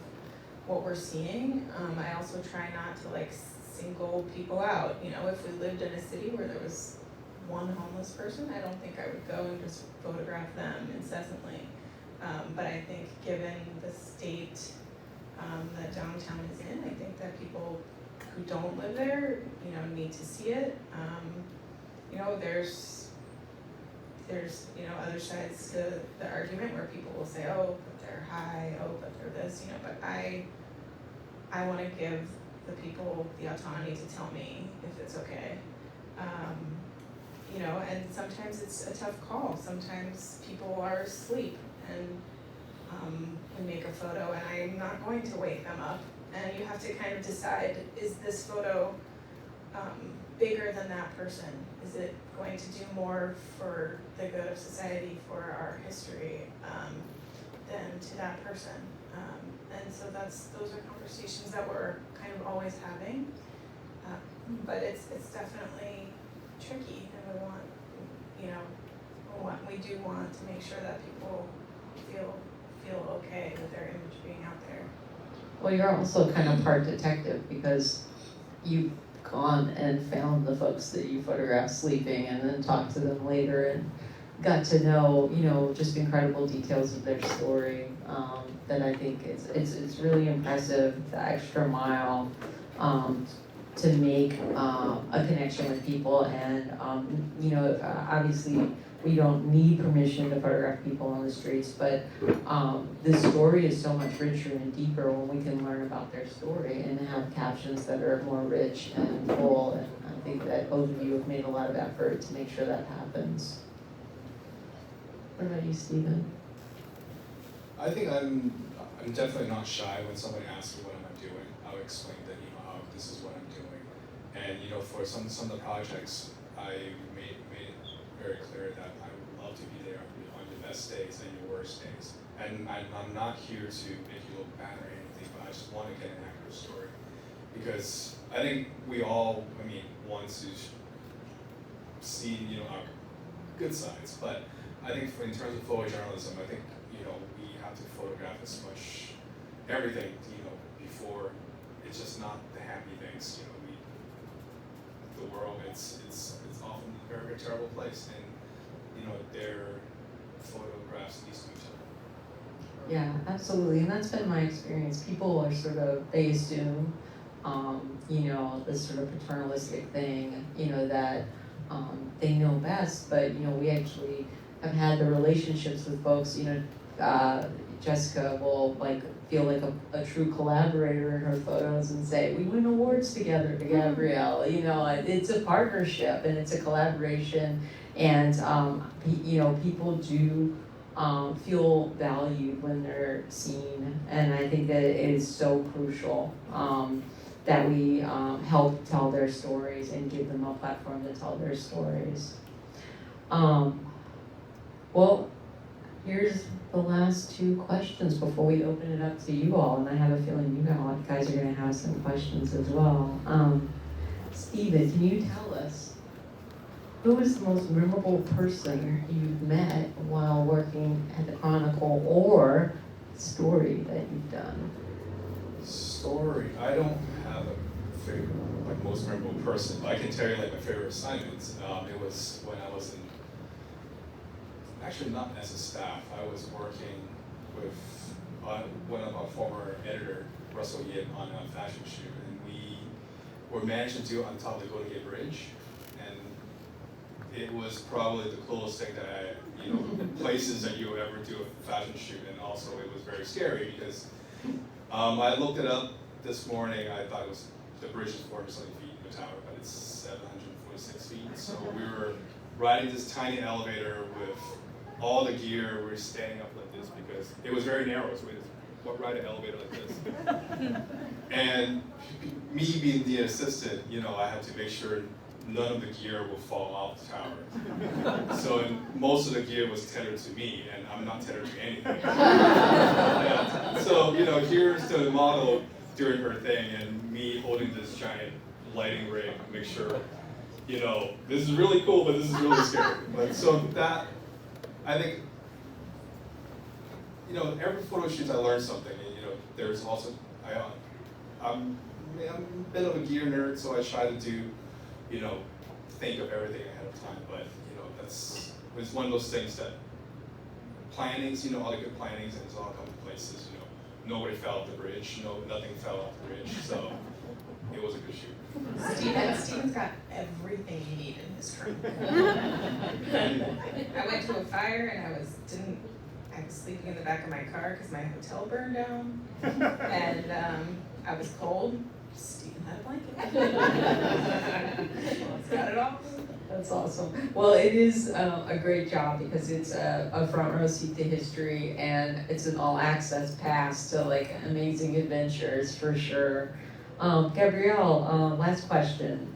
what we're seeing. I also try not to like single people out. You know, if we lived in a city where there was one homeless person, I don't think I would go and just photograph them incessantly. But I think given the state that downtown is in, I think that people who don't live there, you know, need to see it. You know, there's you know, other sides to the argument where people will say, oh, but they're high, oh, but they're this, you know, but I want to give the people the autonomy to tell me if it's okay. You know, and sometimes it's a tough call. Sometimes people are asleep and we make a photo, and I'm not going to wake them up. And you have to kind of decide, is this photo bigger than that person? Is it going to do more for the good of society, for our history, than to that person? And so those are conversations that we're kind of always having. But it's definitely tricky, and we want, you know, we do want to make sure that people feel okay with their image being out there. Well, you're also kind of part detective, because you've gone and found the folks that you photographed sleeping and then talked to them later and got to know, you know, just incredible details of their story. That I think it's really impressive, the extra mile to make a connection with people. And you know, obviously we don't need permission to photograph people on the streets, but this story is so much richer and deeper when we can learn about their story and have captions that are more rich and full. And I think that both of you have made a lot of effort to make sure that happens. What about you, Stephen? I think I'm definitely not shy when somebody asks me what am I doing. I'll explain that, you know, this is what I'm doing. And you know, for some of the projects, I made it very clear that I would love to be there on your best days and your worst days. And I'm not here to make you look bad or anything, but I just want to get an accurate story. Because I think we all, want to see, our good sides. But I think in terms of photojournalism, I think, we have to photograph as much everything, before it's just not the happy things. The world, it's often a very, very terrible place, and their photographs needs to be taken. Yeah, absolutely, and that's been my experience. People are they assume, this sort of paternalistic thing, that they know best, but we actually have had the relationships with folks. Jessica will feel like a true collaborator in her photos and say, we win awards together to Gabrielle. It's a partnership and it's a collaboration, and people do feel valued when they're seen, and I think that it is so crucial that we help tell their stories and give them a platform to tell their stories. Well, here's the last two questions before we open it up to you all, and I have a feeling you guys are going to have some questions as well. Stephen, can you tell us who is the most memorable person you've met while working at the Chronicle, or story that you've done? Story, I don't have a favorite, most memorable person, but I can tell you my favorite assignments. It was when I was actually not as a staff, I was working with one of our former editor, Russell Yip, on a fashion shoot, and we were managed to do on top of the Golden Gate Bridge, and it was probably the coolest thing that places that you would ever do a fashion shoot, and also it was very scary because I looked it up this morning. I thought the bridge is 470 feet in the tower, but it's 746 feet. So we were riding this tiny elevator with all the gear. We were standing up like this because it was very narrow, so we just ride an elevator like this. And me being the assistant, I had to make sure none of the gear will fall off the tower. So most of the gear was tethered to me, and I'm not tethered to anything. Yeah. So, here's the model doing her thing, and me holding this giant lighting rig to make sure, this is really cool, but this is really scary. But so that, I think, every photo shoot I learned something. And, there's also, I'm a bit of a gear nerd, so I try to do, think of everything ahead of time. But it's one of those things that plannings, all the good plannings, and it's all come to places. Nobody fell off the bridge. Nothing fell off the bridge. So it was a good shoot. Steven's got everything you need in his trunk. I went to a fire and I was sleeping in the back of my car because my hotel burned down, and I was cold. Steven had a blanket. He's got it all. That's awesome. Well, it is a great job because it's a front row seat to history, and it's an all access pass to amazing adventures for sure. Gabrielle, last question.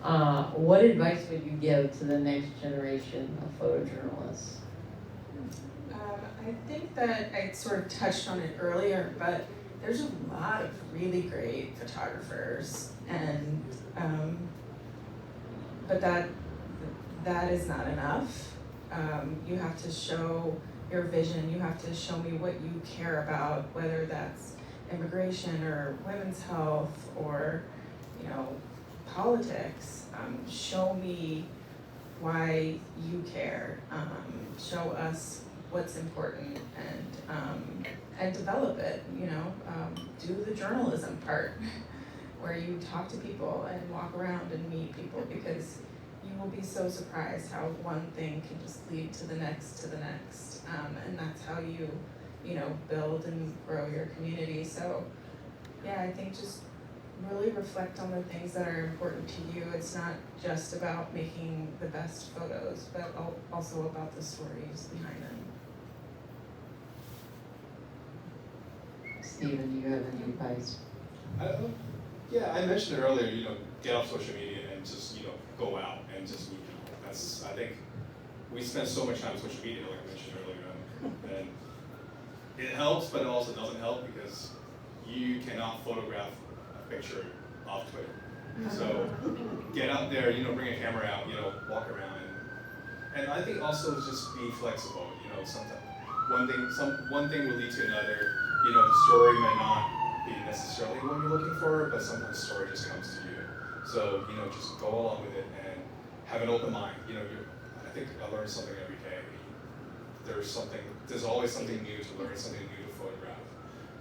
What advice would you give to the next generation of photojournalists? I think that I sort of touched on it earlier, but there's a lot of really great photographers, and but that is not enough. You have to show your vision. You have to show me what you care about, whether that's immigration or women's health or politics. Show me why you care. Show us what's important, and develop it. Do the journalism part where you talk to people and walk around and meet people, because you will be so surprised how one thing can just lead to the next, and that's how you build and grow your community. So yeah, I think just really reflect on the things that are important to you. It's not just about making the best photos, but also about the stories behind them. Stephen, do you have any advice? Yeah, I mentioned it earlier, get off social media and just, go out and just meet people. That's, I think, we spend so much time on social media, like I mentioned earlier, and it helps, but it also doesn't help because you cannot photograph a picture off Twitter. So get out there, bring a camera out, walk around, and I think also just be flexible. Sometimes one thing will lead to another. The story might not be necessarily what you're looking for, but sometimes the story just comes to you. So just go along with it and have an open mind. I think I learn something every day. There's always something new to learn, something new to photograph.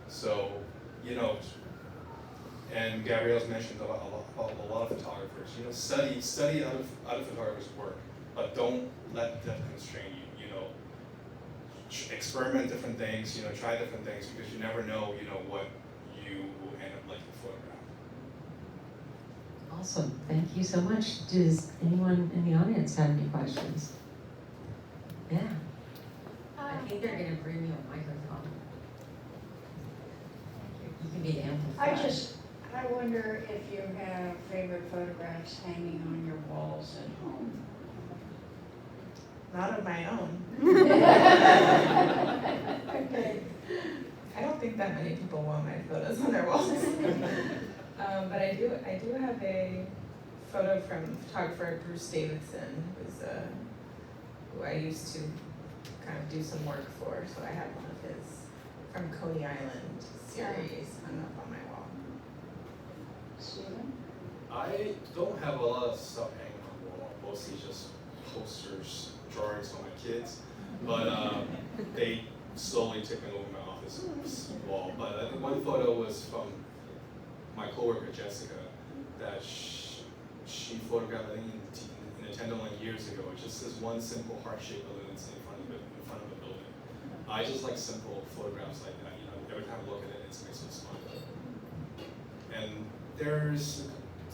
So, and Gabrielle's mentioned about a lot of photographers. Study other photographers' work, but don't let them constrain you. Experiment different things. Try different things because you never know. What you will end up liking to photograph. Awesome, thank you so much. Does anyone in the audience have any questions? Yeah. I think they're gonna bring you a microphone. You can be amplified. I wonder if you have favorite photographs hanging on your walls at home. Not of my own. Okay. I don't think that many people want my photos on their walls. But I do have a photo from photographer Bruce Davidson, who I used to kind of do some work for. So I have one of his from Coney Island series hung up on my wall. Stephen? I don't have a lot of stuff hanging on the wall, mostly just posters, drawings for my kids. But they slowly took it over my office wall. But I think one photo was from my coworker Jessica that she photographed, I think in a Tenderloin years ago. It's just this one simple heart-shaped balloon in front of a building. I just like simple photographs like that. Every time I look at it, it makes me smile. And there's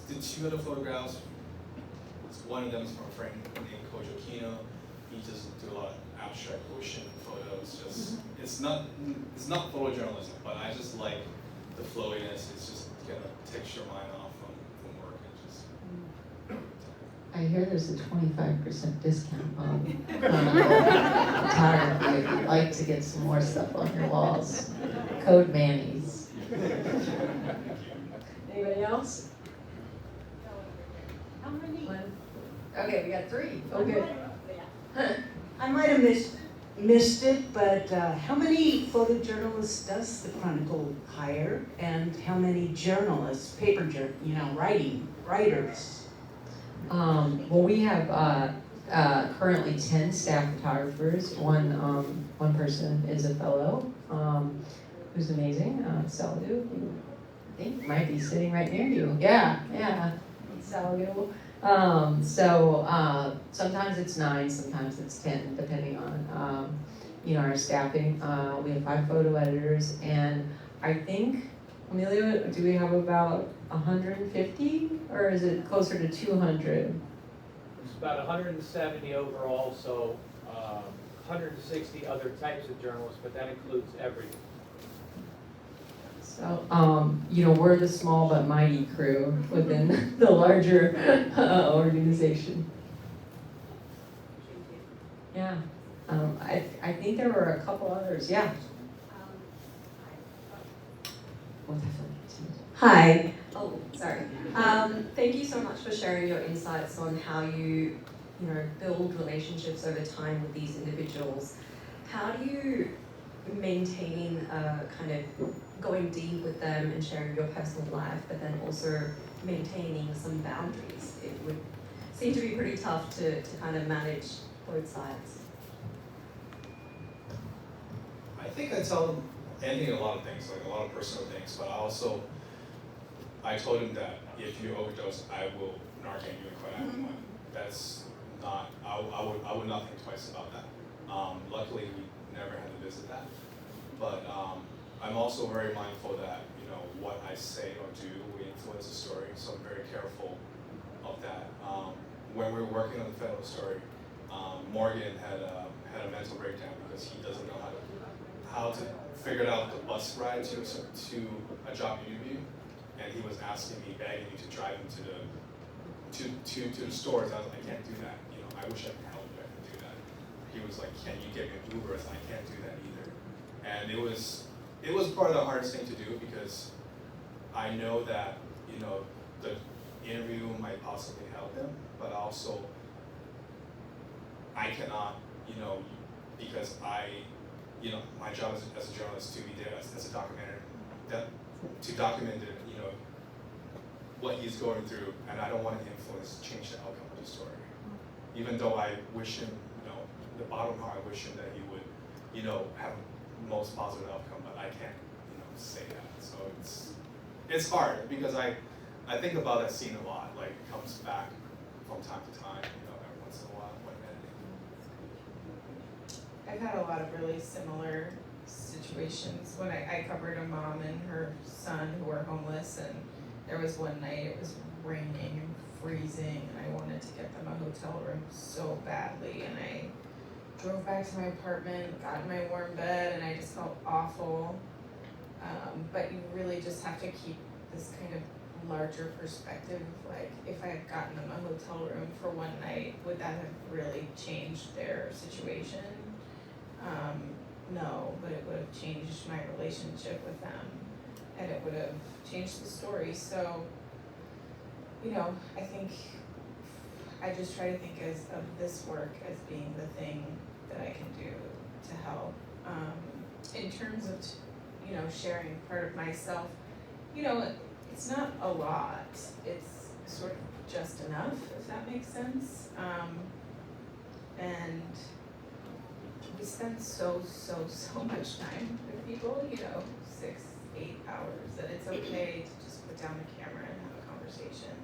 the two other photographs. One of them is from a friend named Kojo Kino. He just do a lot of abstract ocean photos. It's not photojournalism, but I just like the flowiness. It's just gonna take your mind off from work and just. I hear there's a 25% discount on photography if you'd like to get some more stuff on your walls. Code Manny's. Anybody else? How many? Okay, we got 3. Okay. I might have missed it, but how many photojournalists does the Chronicle hire, and how many journalists, writers? Well, we have currently 10 staff photographers. One person is a fellow who's amazing, Salu, who I think might be sitting right near you. Yeah, Salu. So sometimes it's 9, sometimes it's 10, depending on our staffing. We have 5 photo editors, and I think, Amelia, do we have about 150, or is it closer to 200? It's about 170 overall, so 160 other types of journalists, but that includes everything. So, we're the small but mighty crew within the larger organization. Yeah, I think there were a couple others, yeah. Hi. Oh, sorry. Thank you so much for sharing your insights on how you build relationships over time with these individuals. How do you maintain kind of going deep with them and sharing your personal life, but then also maintaining some boundaries? It would seem to be pretty tough to kind of manage both sides. I think I tell Andy a lot of things, like a lot of personal things, but I told him that if you overdose, I will Narcan you and quit after one. That's not, I would not think twice about that. Luckily, we never had to visit that. But I'm also very mindful that, what I say or do will influence the story, so I'm very careful of that. When we were working on the fentanyl story, Morgan had a mental breakdown because he doesn't know how to figure out the bus ride to a job interview, and he was asking me, begging me to drive him to the stores. I was like, I can't do that. I wish I could help you, I could do that. He was like, can you get me an Uber? I said, I can't do that either. And it was part of the hardest thing to do because I know that, you know, the interview might possibly help him, but also I cannot, you know, because you know, my job as a journalist to be there as a documenter, to document it, you know, what he's going through, and I don't want to change the outcome of the story. Even though I wish him, you know, the bottom part, I wish him that he would, you know, have the most positive outcome, but I can't, you know, say that. So it's hard because I think about that scene a lot, like it comes back from time to time, you know, every once in a while when editing. I've had a lot of really similar situations when I covered a mom and her son who were homeless, and there was one night it was raining and freezing and I wanted to get them a hotel room so badly, and I drove back to my apartment, got in my warm bed, and I just felt awful. But you really just have to keep this kind of larger perspective, like if I had gotten them a hotel room for one night, would that have really changed their situation? No, but it would have changed my relationship with them, and it would have changed the story. So, you know, I think I just try to think of this work as being the thing that I can do to help. In terms of, you know, sharing part of myself, you know, it's not a lot. It's sort of just enough, if that makes sense. And we spend so much time with people, you know, 6-8 hours, that it's okay to just put down the camera and have a conversation.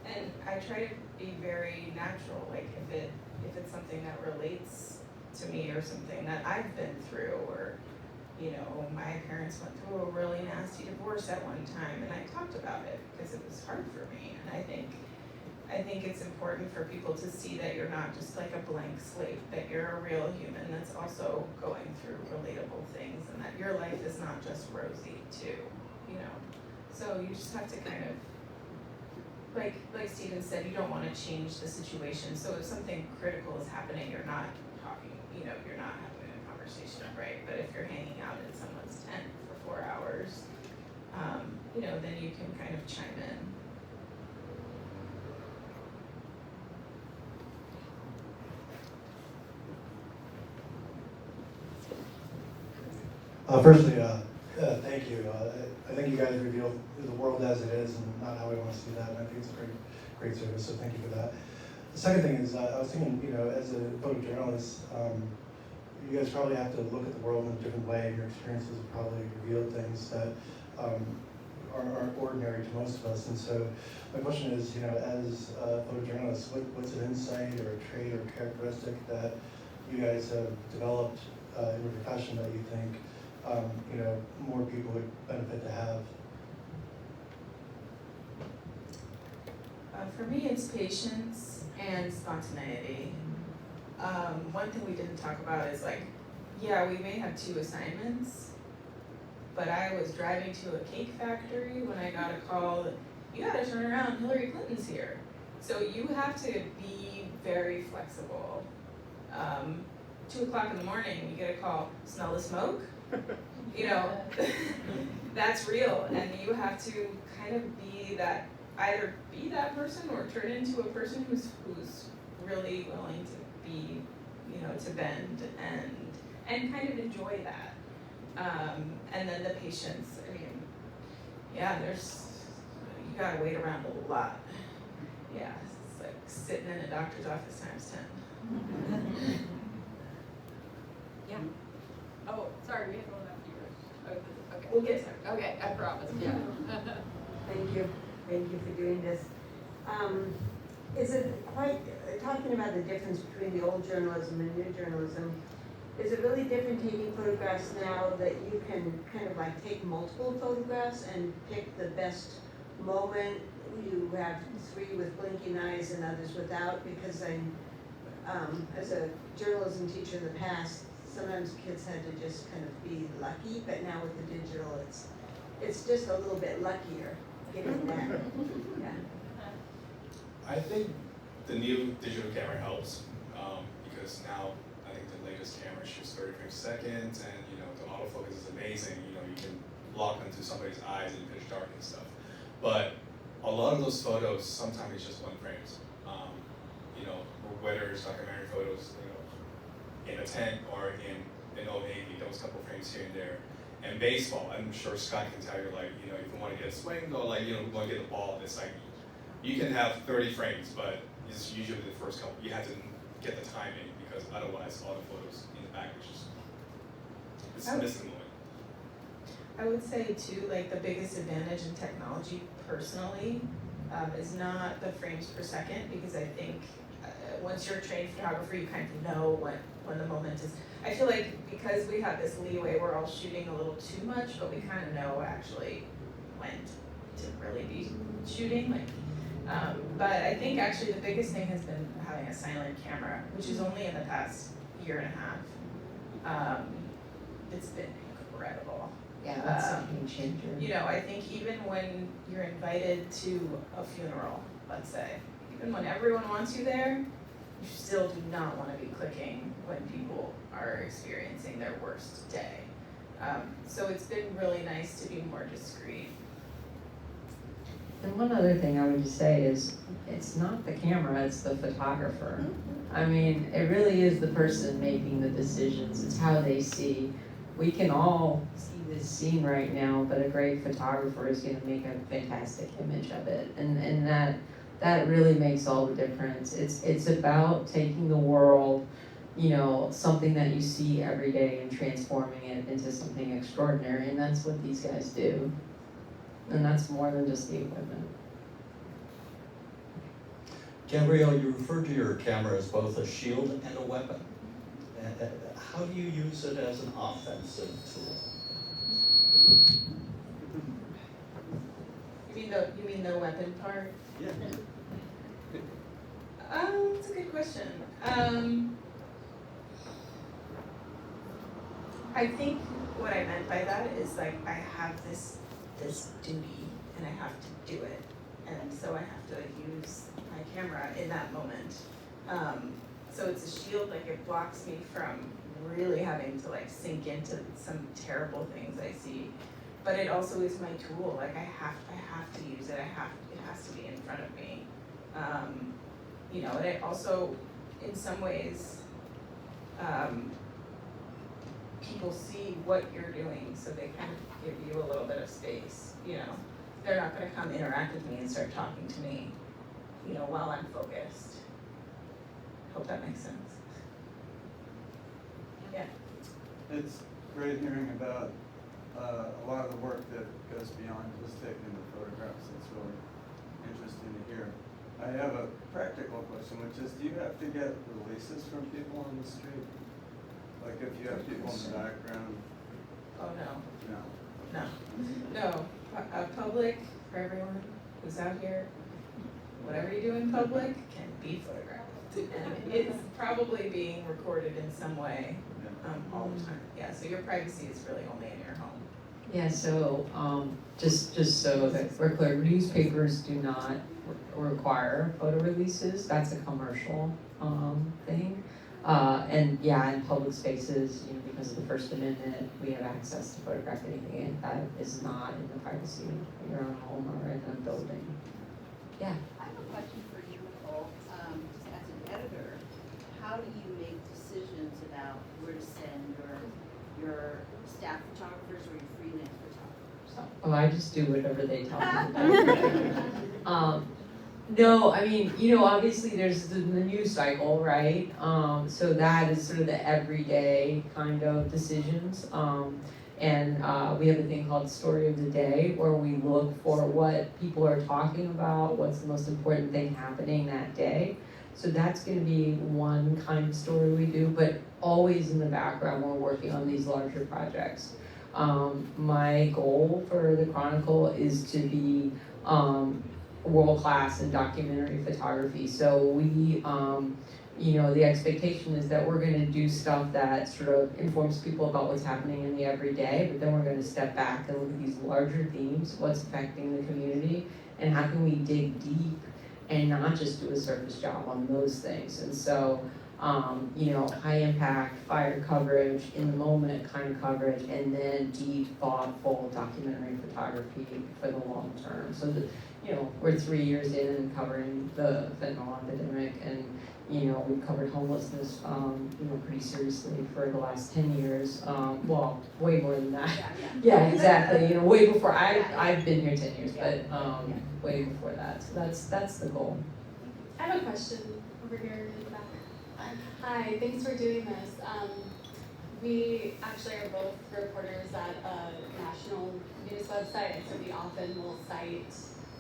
And I try to be very natural, like if it's something that relates to me or something that I've been through, or, you know, my parents went through a really nasty divorce at one time and I talked about it because it was hard for me. And I think it's important for people to see that you're not just like a blank slate, that you're a real human that's also going through relatable things, and that your life is not just rosy too, you know. So you just have to kind of, like Stephen said, you don't want to change the situation. So if something critical is happening, you're not talking, you know, you're not having a conversation, right? But if you're hanging out in someone's tent for 4 hours, you know, then you can kind of chime in. Firstly, thank you. I think you guys reveal the world as it is and not how we want to see that, and I think it's a great service, so thank you for that. The second thing is, I was thinking, you know, as a photojournalist, you guys probably have to look at the world in a different way, and your experiences have probably revealed things that aren't ordinary to most of us. And so my question is, you know, as photojournalists, what's an insight or a trait or characteristic that you guys have developed in your profession that you think you know, more people would benefit to have? For me, it's patience and spontaneity. One thing we didn't talk about is like, yeah, we may have 2 assignments, but I was driving to a cake factory when I got a call that you gotta turn around, Hillary Clinton's here. So you have to be very flexible. 2 o'clock in the morning, you get a call, smell the smoke? You know, that's real, and you have to kind of be that, either be that person or turn into a person who's really willing to be, you know, to bend and kind of enjoy that. And then the patience, I mean, yeah, you gotta wait around a lot. Yeah, it's like sitting in a doctor's office times 10. Yeah. Oh, sorry, we had one after yours. Okay. We'll get there. Okay, I promise, yeah. Thank you for doing this. Is it quite, talking about the difference between the old journalism and new journalism, is it really different taking photographs now that you can kind of like take multiple photographs and pick the best moment? You have 3 with blinking eyes and others without, because as a journalism teacher in the past, sometimes kids had to just kind of be lucky, but now with the digital, it's just a little bit luckier getting that. Yeah. I think the new digital camera helps because now I think the latest camera shoots 30 frames a second, and you know the autofocus is amazing. You know, you can lock into somebody's eyes in pitch dark and stuff. But a lot of those photos sometimes it's just one frames. You know, whether it's documentary photos, you know, in a tent or in Old Navy, those couple frames here and there. And baseball, I'm sure Scott can tell you, like, you know, if you want to get a swing or like, you know, want to get a ball, it's like, you can have 30 frames, but it's usually the first couple, you have to get the timing because otherwise all the photos in the package it's missing the moment. I would say too, like the biggest advantage in technology personally is not the frames per second, because I think once you're a trained photographer, you kind of know when the moment is. I feel like because we have this leeway, we're all shooting a little too much, but we kind of know actually when to really be shooting. Like, but I think actually the biggest thing has been having a silent camera, which is only in the past year and a half. It's been incredible. Yeah, that's a game changer. You know, I think even when you're invited to a funeral, let's say, even when everyone wants you there, you still do not want to be clicking when people are experiencing their worst day. So it's been really nice to be more discreet. And one other thing I would just say is, it's not the camera, it's the photographer. I mean, it really is the person making the decisions. It's how they see. We can all see this scene right now, but a great photographer is going to make a fantastic image of it, and that really makes all the difference. It's about taking the world, you know, something that you see every day and transforming it into something extraordinary, and that's what these guys do. And that's more than just the equipment. Gabrielle, you referred to your camera as both a shield and a weapon. How do you use it as an offensive tool? You mean the weapon part? Yeah. That's a good question. I think what I meant by that is like I have this duty and I have to do it, and so I have to use my camera in that moment. So it's a shield, like it blocks me from really having to like sink into some terrible things I see. But it also is my tool. Like I have to use it. It has to be in front of me. You know, and it also, in some ways, people see what you're doing, so they kind of give you a little bit of space. You know, they're not going to come interact with me and start talking to me, you know, while I'm focused. Hope that makes sense. Yeah. It's great hearing about a lot of the work that goes beyond just taking the photographs. It's really interesting to hear. I have a practical question, which is, do you have to get releases from people on the street? Like if you have people in the background? Oh, no. No. No. Public, for everyone who's out here, whatever you do in public can be photographed. And it's probably being recorded in some way all the time. Yeah, so your privacy is really only in your home. Yeah, so just so that we're clear, newspapers do not require photo releases. That's a commercial thing. And yeah, in public spaces, you know, because of the First Amendment, we have access to photograph anything, and that is not in the privacy of your own home or in a building. Yeah. I have a question for you, Nicole. Just as an editor, how do you make decisions about where to send your staff photographers or your freelance photographers? Oh, I just do whatever they tell me. No, I mean, you know, obviously there's the news cycle, right? So that is sort of the everyday kind of decisions. And we have a thing called Story of the Day, where we look for what people are talking about, what's the most important thing happening that day. So that's going to be one kind of story we do, but always in the background we're working on these larger projects. My goal for the Chronicle is to be world-class in documentary photography. So we, you know, the expectation is that we're going to do stuff that sort of informs people about what's happening in the everyday, but then we're going to step back and look at these larger themes, what's affecting the community, and how can we dig deep and not just do a surface job on those things. And so, high impact, fire coverage, in the moment kind of coverage, and then deep, thoughtful documentary photography for the long term. So that, we're 3 years in covering the fentanyl epidemic, and we've covered homelessness, pretty seriously for the last 10 years. Well, way more than that. Yeah, exactly. Way before I've been here 10 years, but way before that. So that's the goal. I have a question over here in the back. Hi, thanks for doing this. We actually are both reporters at a national news website, and so we often will cite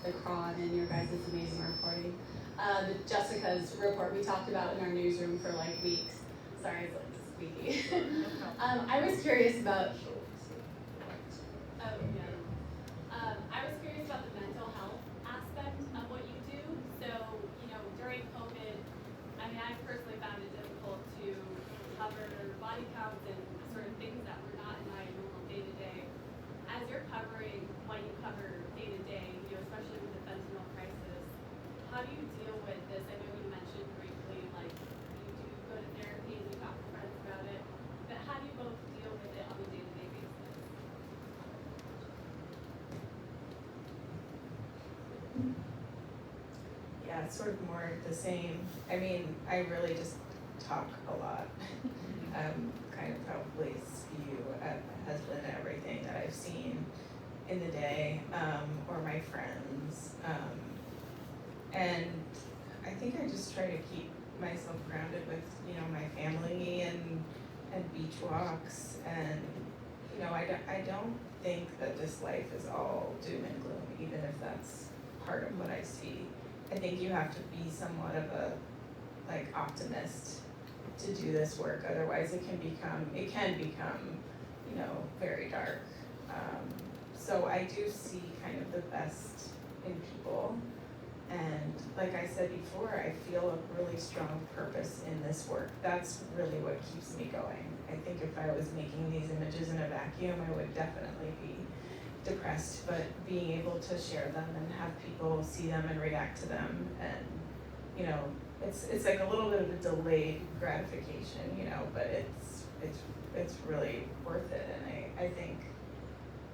the Chron and your guys' amazing reporting. Jessica's report we talked about in our newsroom for like weeks. Sorry, it's like squeaky. I was curious about. I was curious about the mental health aspect of what you do. So, during COVID, I mean, I personally found it difficult to cover body counts and sort of things that were not in my normal day-to-day. As you're covering what you cover day-to-day, especially with the fentanyl crisis, how do you deal with this? I know you mentioned briefly, like, you do go to therapy and you talk to friends about it, but how do you both deal with it on a day-to-day basis? Yeah, it's sort of more the same. I mean, I really just talk a lot. Kind of probably spew at my husband and everything that I've seen in the day, or my friends. And I think I just try to keep myself grounded with, my family and beach walks. And, I don't think that this life is all doom and gloom, even if that's part of what I see. I think you have to be somewhat of a, optimist to do this work. Otherwise it can become, very dark. So I do see kind of the best in people. And like I said before, I feel a really strong purpose in this work. That's really what keeps me going. I think if I was making these images in a vacuum, I would definitely be depressed, but being able to share them and have people see them and react to them, and it's like a little bit of a delayed gratification, but it's really worth it. And I think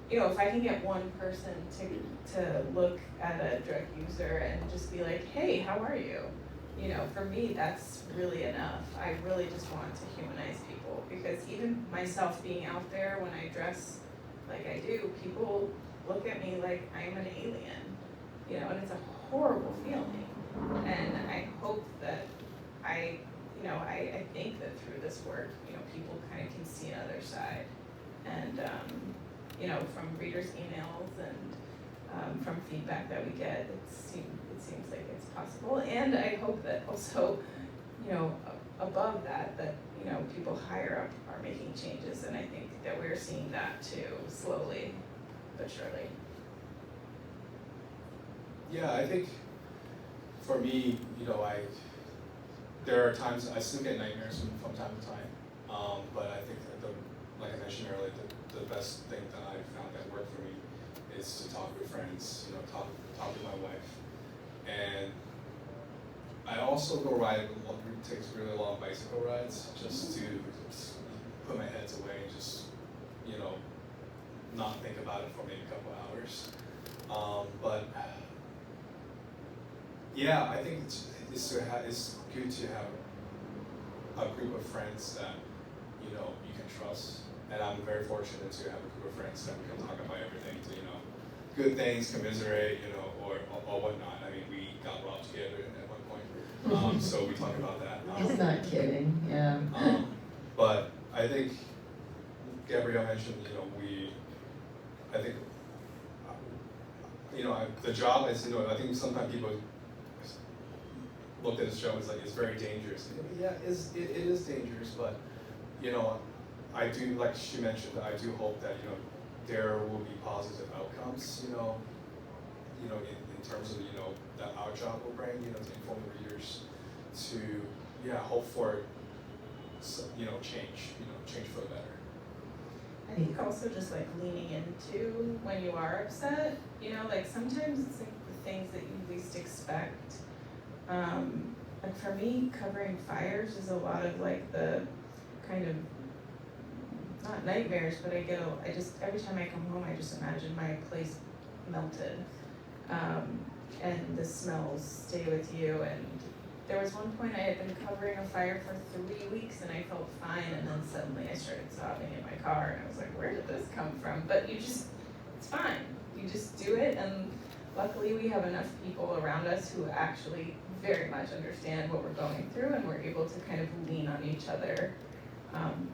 if I can get one person to look at a drug user and just be like, hey, how are you? For me, that's really enough. I really just want to humanize people, because even myself being out there when I dress like I do, people look at me like I'm an alien, and it's a horrible feeling. And I hope that I think that through this work, people kind of can see another side. And, from readers' emails and from feedback that we get, it seems like it's possible. And I hope that also, above that, people higher up are making changes. And I think that we're seeing that too, slowly but surely. Yeah, I think for me, there are times I still get nightmares from time to time, but I think that like I mentioned earlier, the best thing that I've found that worked for me is to talk with friends, talk with my wife. And I also go take really long bicycle rides just to put my heads away and just, not think about it for maybe a couple hours. But yeah, I think it's good to have a group of friends that you can trust, and I'm very fortunate to have a group of friends that we can talk about everything, good things, commiserate, or whatnot. I mean, we got robbed together at one point, so we talk about that. He's not kidding, yeah. But I think Gabrielle mentioned, the job is, I think sometimes people looked at this job as like, it's very dangerous. Yeah, it is dangerous, but, I do, like she mentioned, I do hope that, there will be positive outcomes, in terms of, that our job will bring, to inform the readers to, hope for, change for the better. I think also just leaning into when you are upset, sometimes it's the things that you least expect Like for me, covering fires is a lot of like the kind of, not nightmares, but I just, every time I come home, I just imagine my place melted. And the smells stay with you. And there was one point I had been covering a fire for 3 weeks and I felt fine, and then suddenly I started sobbing in my car and I was like, where did this come from? But it's fine. You just do it, and luckily we have enough people around us who actually very much understand what we're going through, and we're able to kind of lean on each other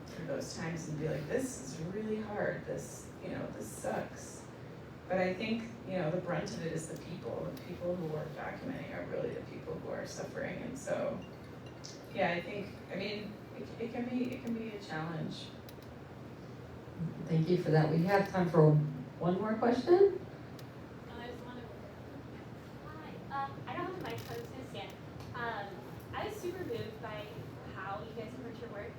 through those times and be like, this is really hard, this sucks. But I think, the brunt of it is the people who are documenting are really the people who are suffering. And so, yeah, it can be a challenge. Thank you for that. We have time for one more question. Hi, I don't have a mic, so I was gonna stand. I was super moved by how you guys approach your work,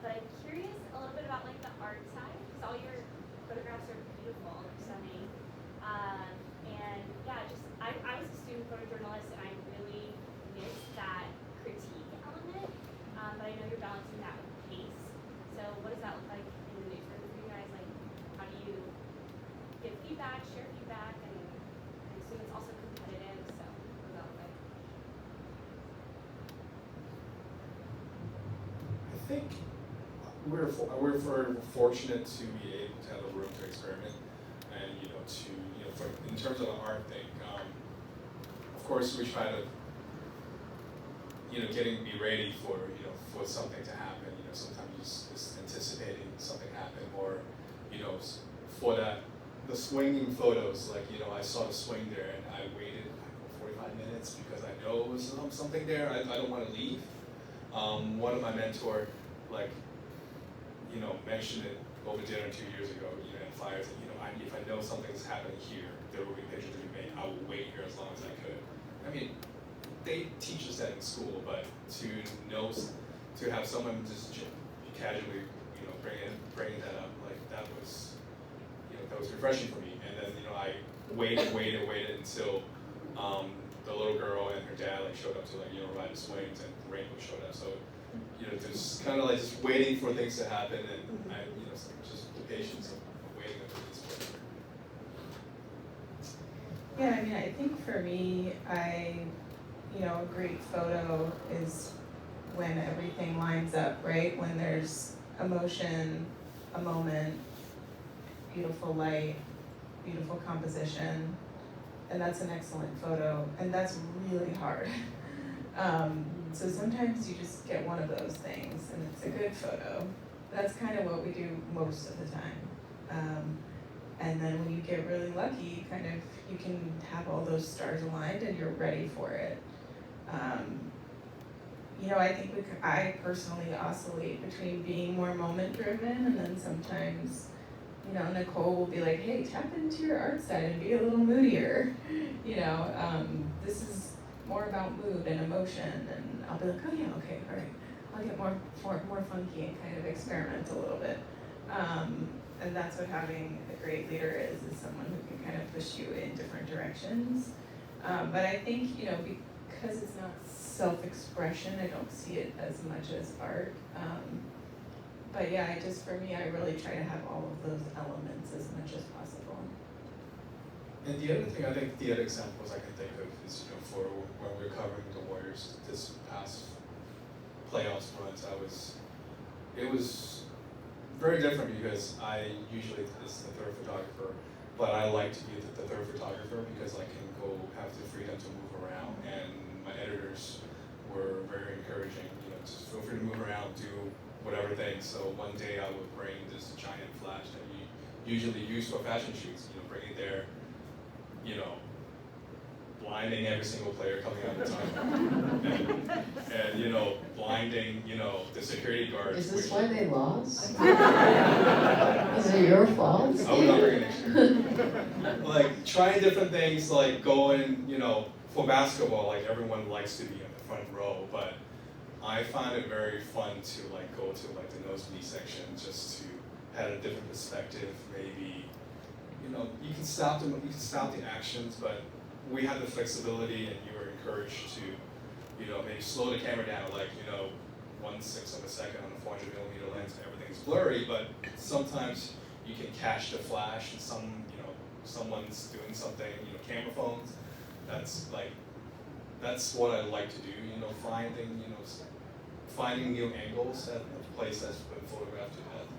but I'm curious a little bit about like the art side, because all your photographs are beautiful, they're stunning. And yeah, I was a student photojournalist, and I really missed that critique element, but I know you're balancing that with pace. So what does that look like in the newsroom for you guys? Like, how do you give feedback, share feedback, and I assume it's also competitive, so what does that look like? I think we're fortunate to be able to have a room to experiment, and in terms of the art thing, of course we try to be ready for something to happen. Sometimes just anticipating something happen, or for the swinging photos, like I saw the swing there and I waited 45 minutes because I know it was something there. I don't want to leave. One of my mentor mentioned it over dinner 2 years ago, at fires, that if I know something's happening here, there will be pictures to be made. I will wait here as long as I could. I mean, they teach us that in school, but to have someone just casually, bringing that up, like that was refreshing for me. And then I waited until the little girl and her dad showed up to ride the swings, and the rainbow showed up. So just kind of just waiting for things to happen, and just the patience of waiting until this point. Yeah, I think for me, a great photo is when everything lines up, right? When there's emotion, a moment, beautiful light, beautiful composition, and that's an excellent photo, and that's really hard. So sometimes you just get one of those things, and it's a good photo. That's kind of what we do most of the time. And then when you get really lucky, you can have all those stars aligned and you're ready for it. I think I personally oscillate between being more moment driven, and then sometimes, Nicole will be like, hey, tap into your art side and be a little moodier. This is more about mood and emotion, and I'll be like, oh yeah, okay, all right. I'll get more funky and kind of experiment a little bit. And that's what having a great leader is someone who can kind of push you in different directions. But I think, because it's not self-expression, I don't see it as much as art. But yeah, for me, I really try to have all of those elements as much as possible. And the other thing, I think the other examples I can think of is, for when we were covering the Warriors this past playoffs runs, it was very different because I usually is the third photographer, but I like to be the third photographer because I can have the freedom to move around, and my editors were very encouraging, just feel free to move around, do whatever thing. So one day I would bring this giant flash that you usually use for fashion shoots, bring it there, blinding every single player coming out of the tunnel, and blinding, the security guards. Is this why they lost? Is it your fault? I would not bring it next year. Trying different things, going, for basketball, everyone likes to be in the front row, but I find it very fun to go to the nosebleed section just to have a different perspective. Maybe, you can stop the actions, but we had the flexibility and you were encouraged to, maybe slow the camera down, like, 1/6 of a second on a 400mm lens and everything's blurry, but sometimes you can catch the flash and someone's doing something, camera phones. That's what I like to do, finding new angles at a place that's been photographed to death.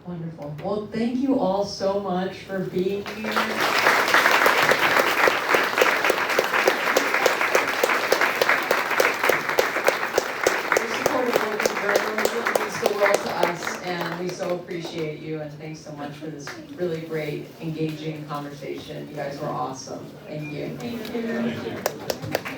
Wonderful. Well, thank you all so much for being here. Your support of local journalism means the world to us, and we so appreciate you, and thanks so much for this really great, engaging conversation. You guys were awesome. Thank you. Thank you.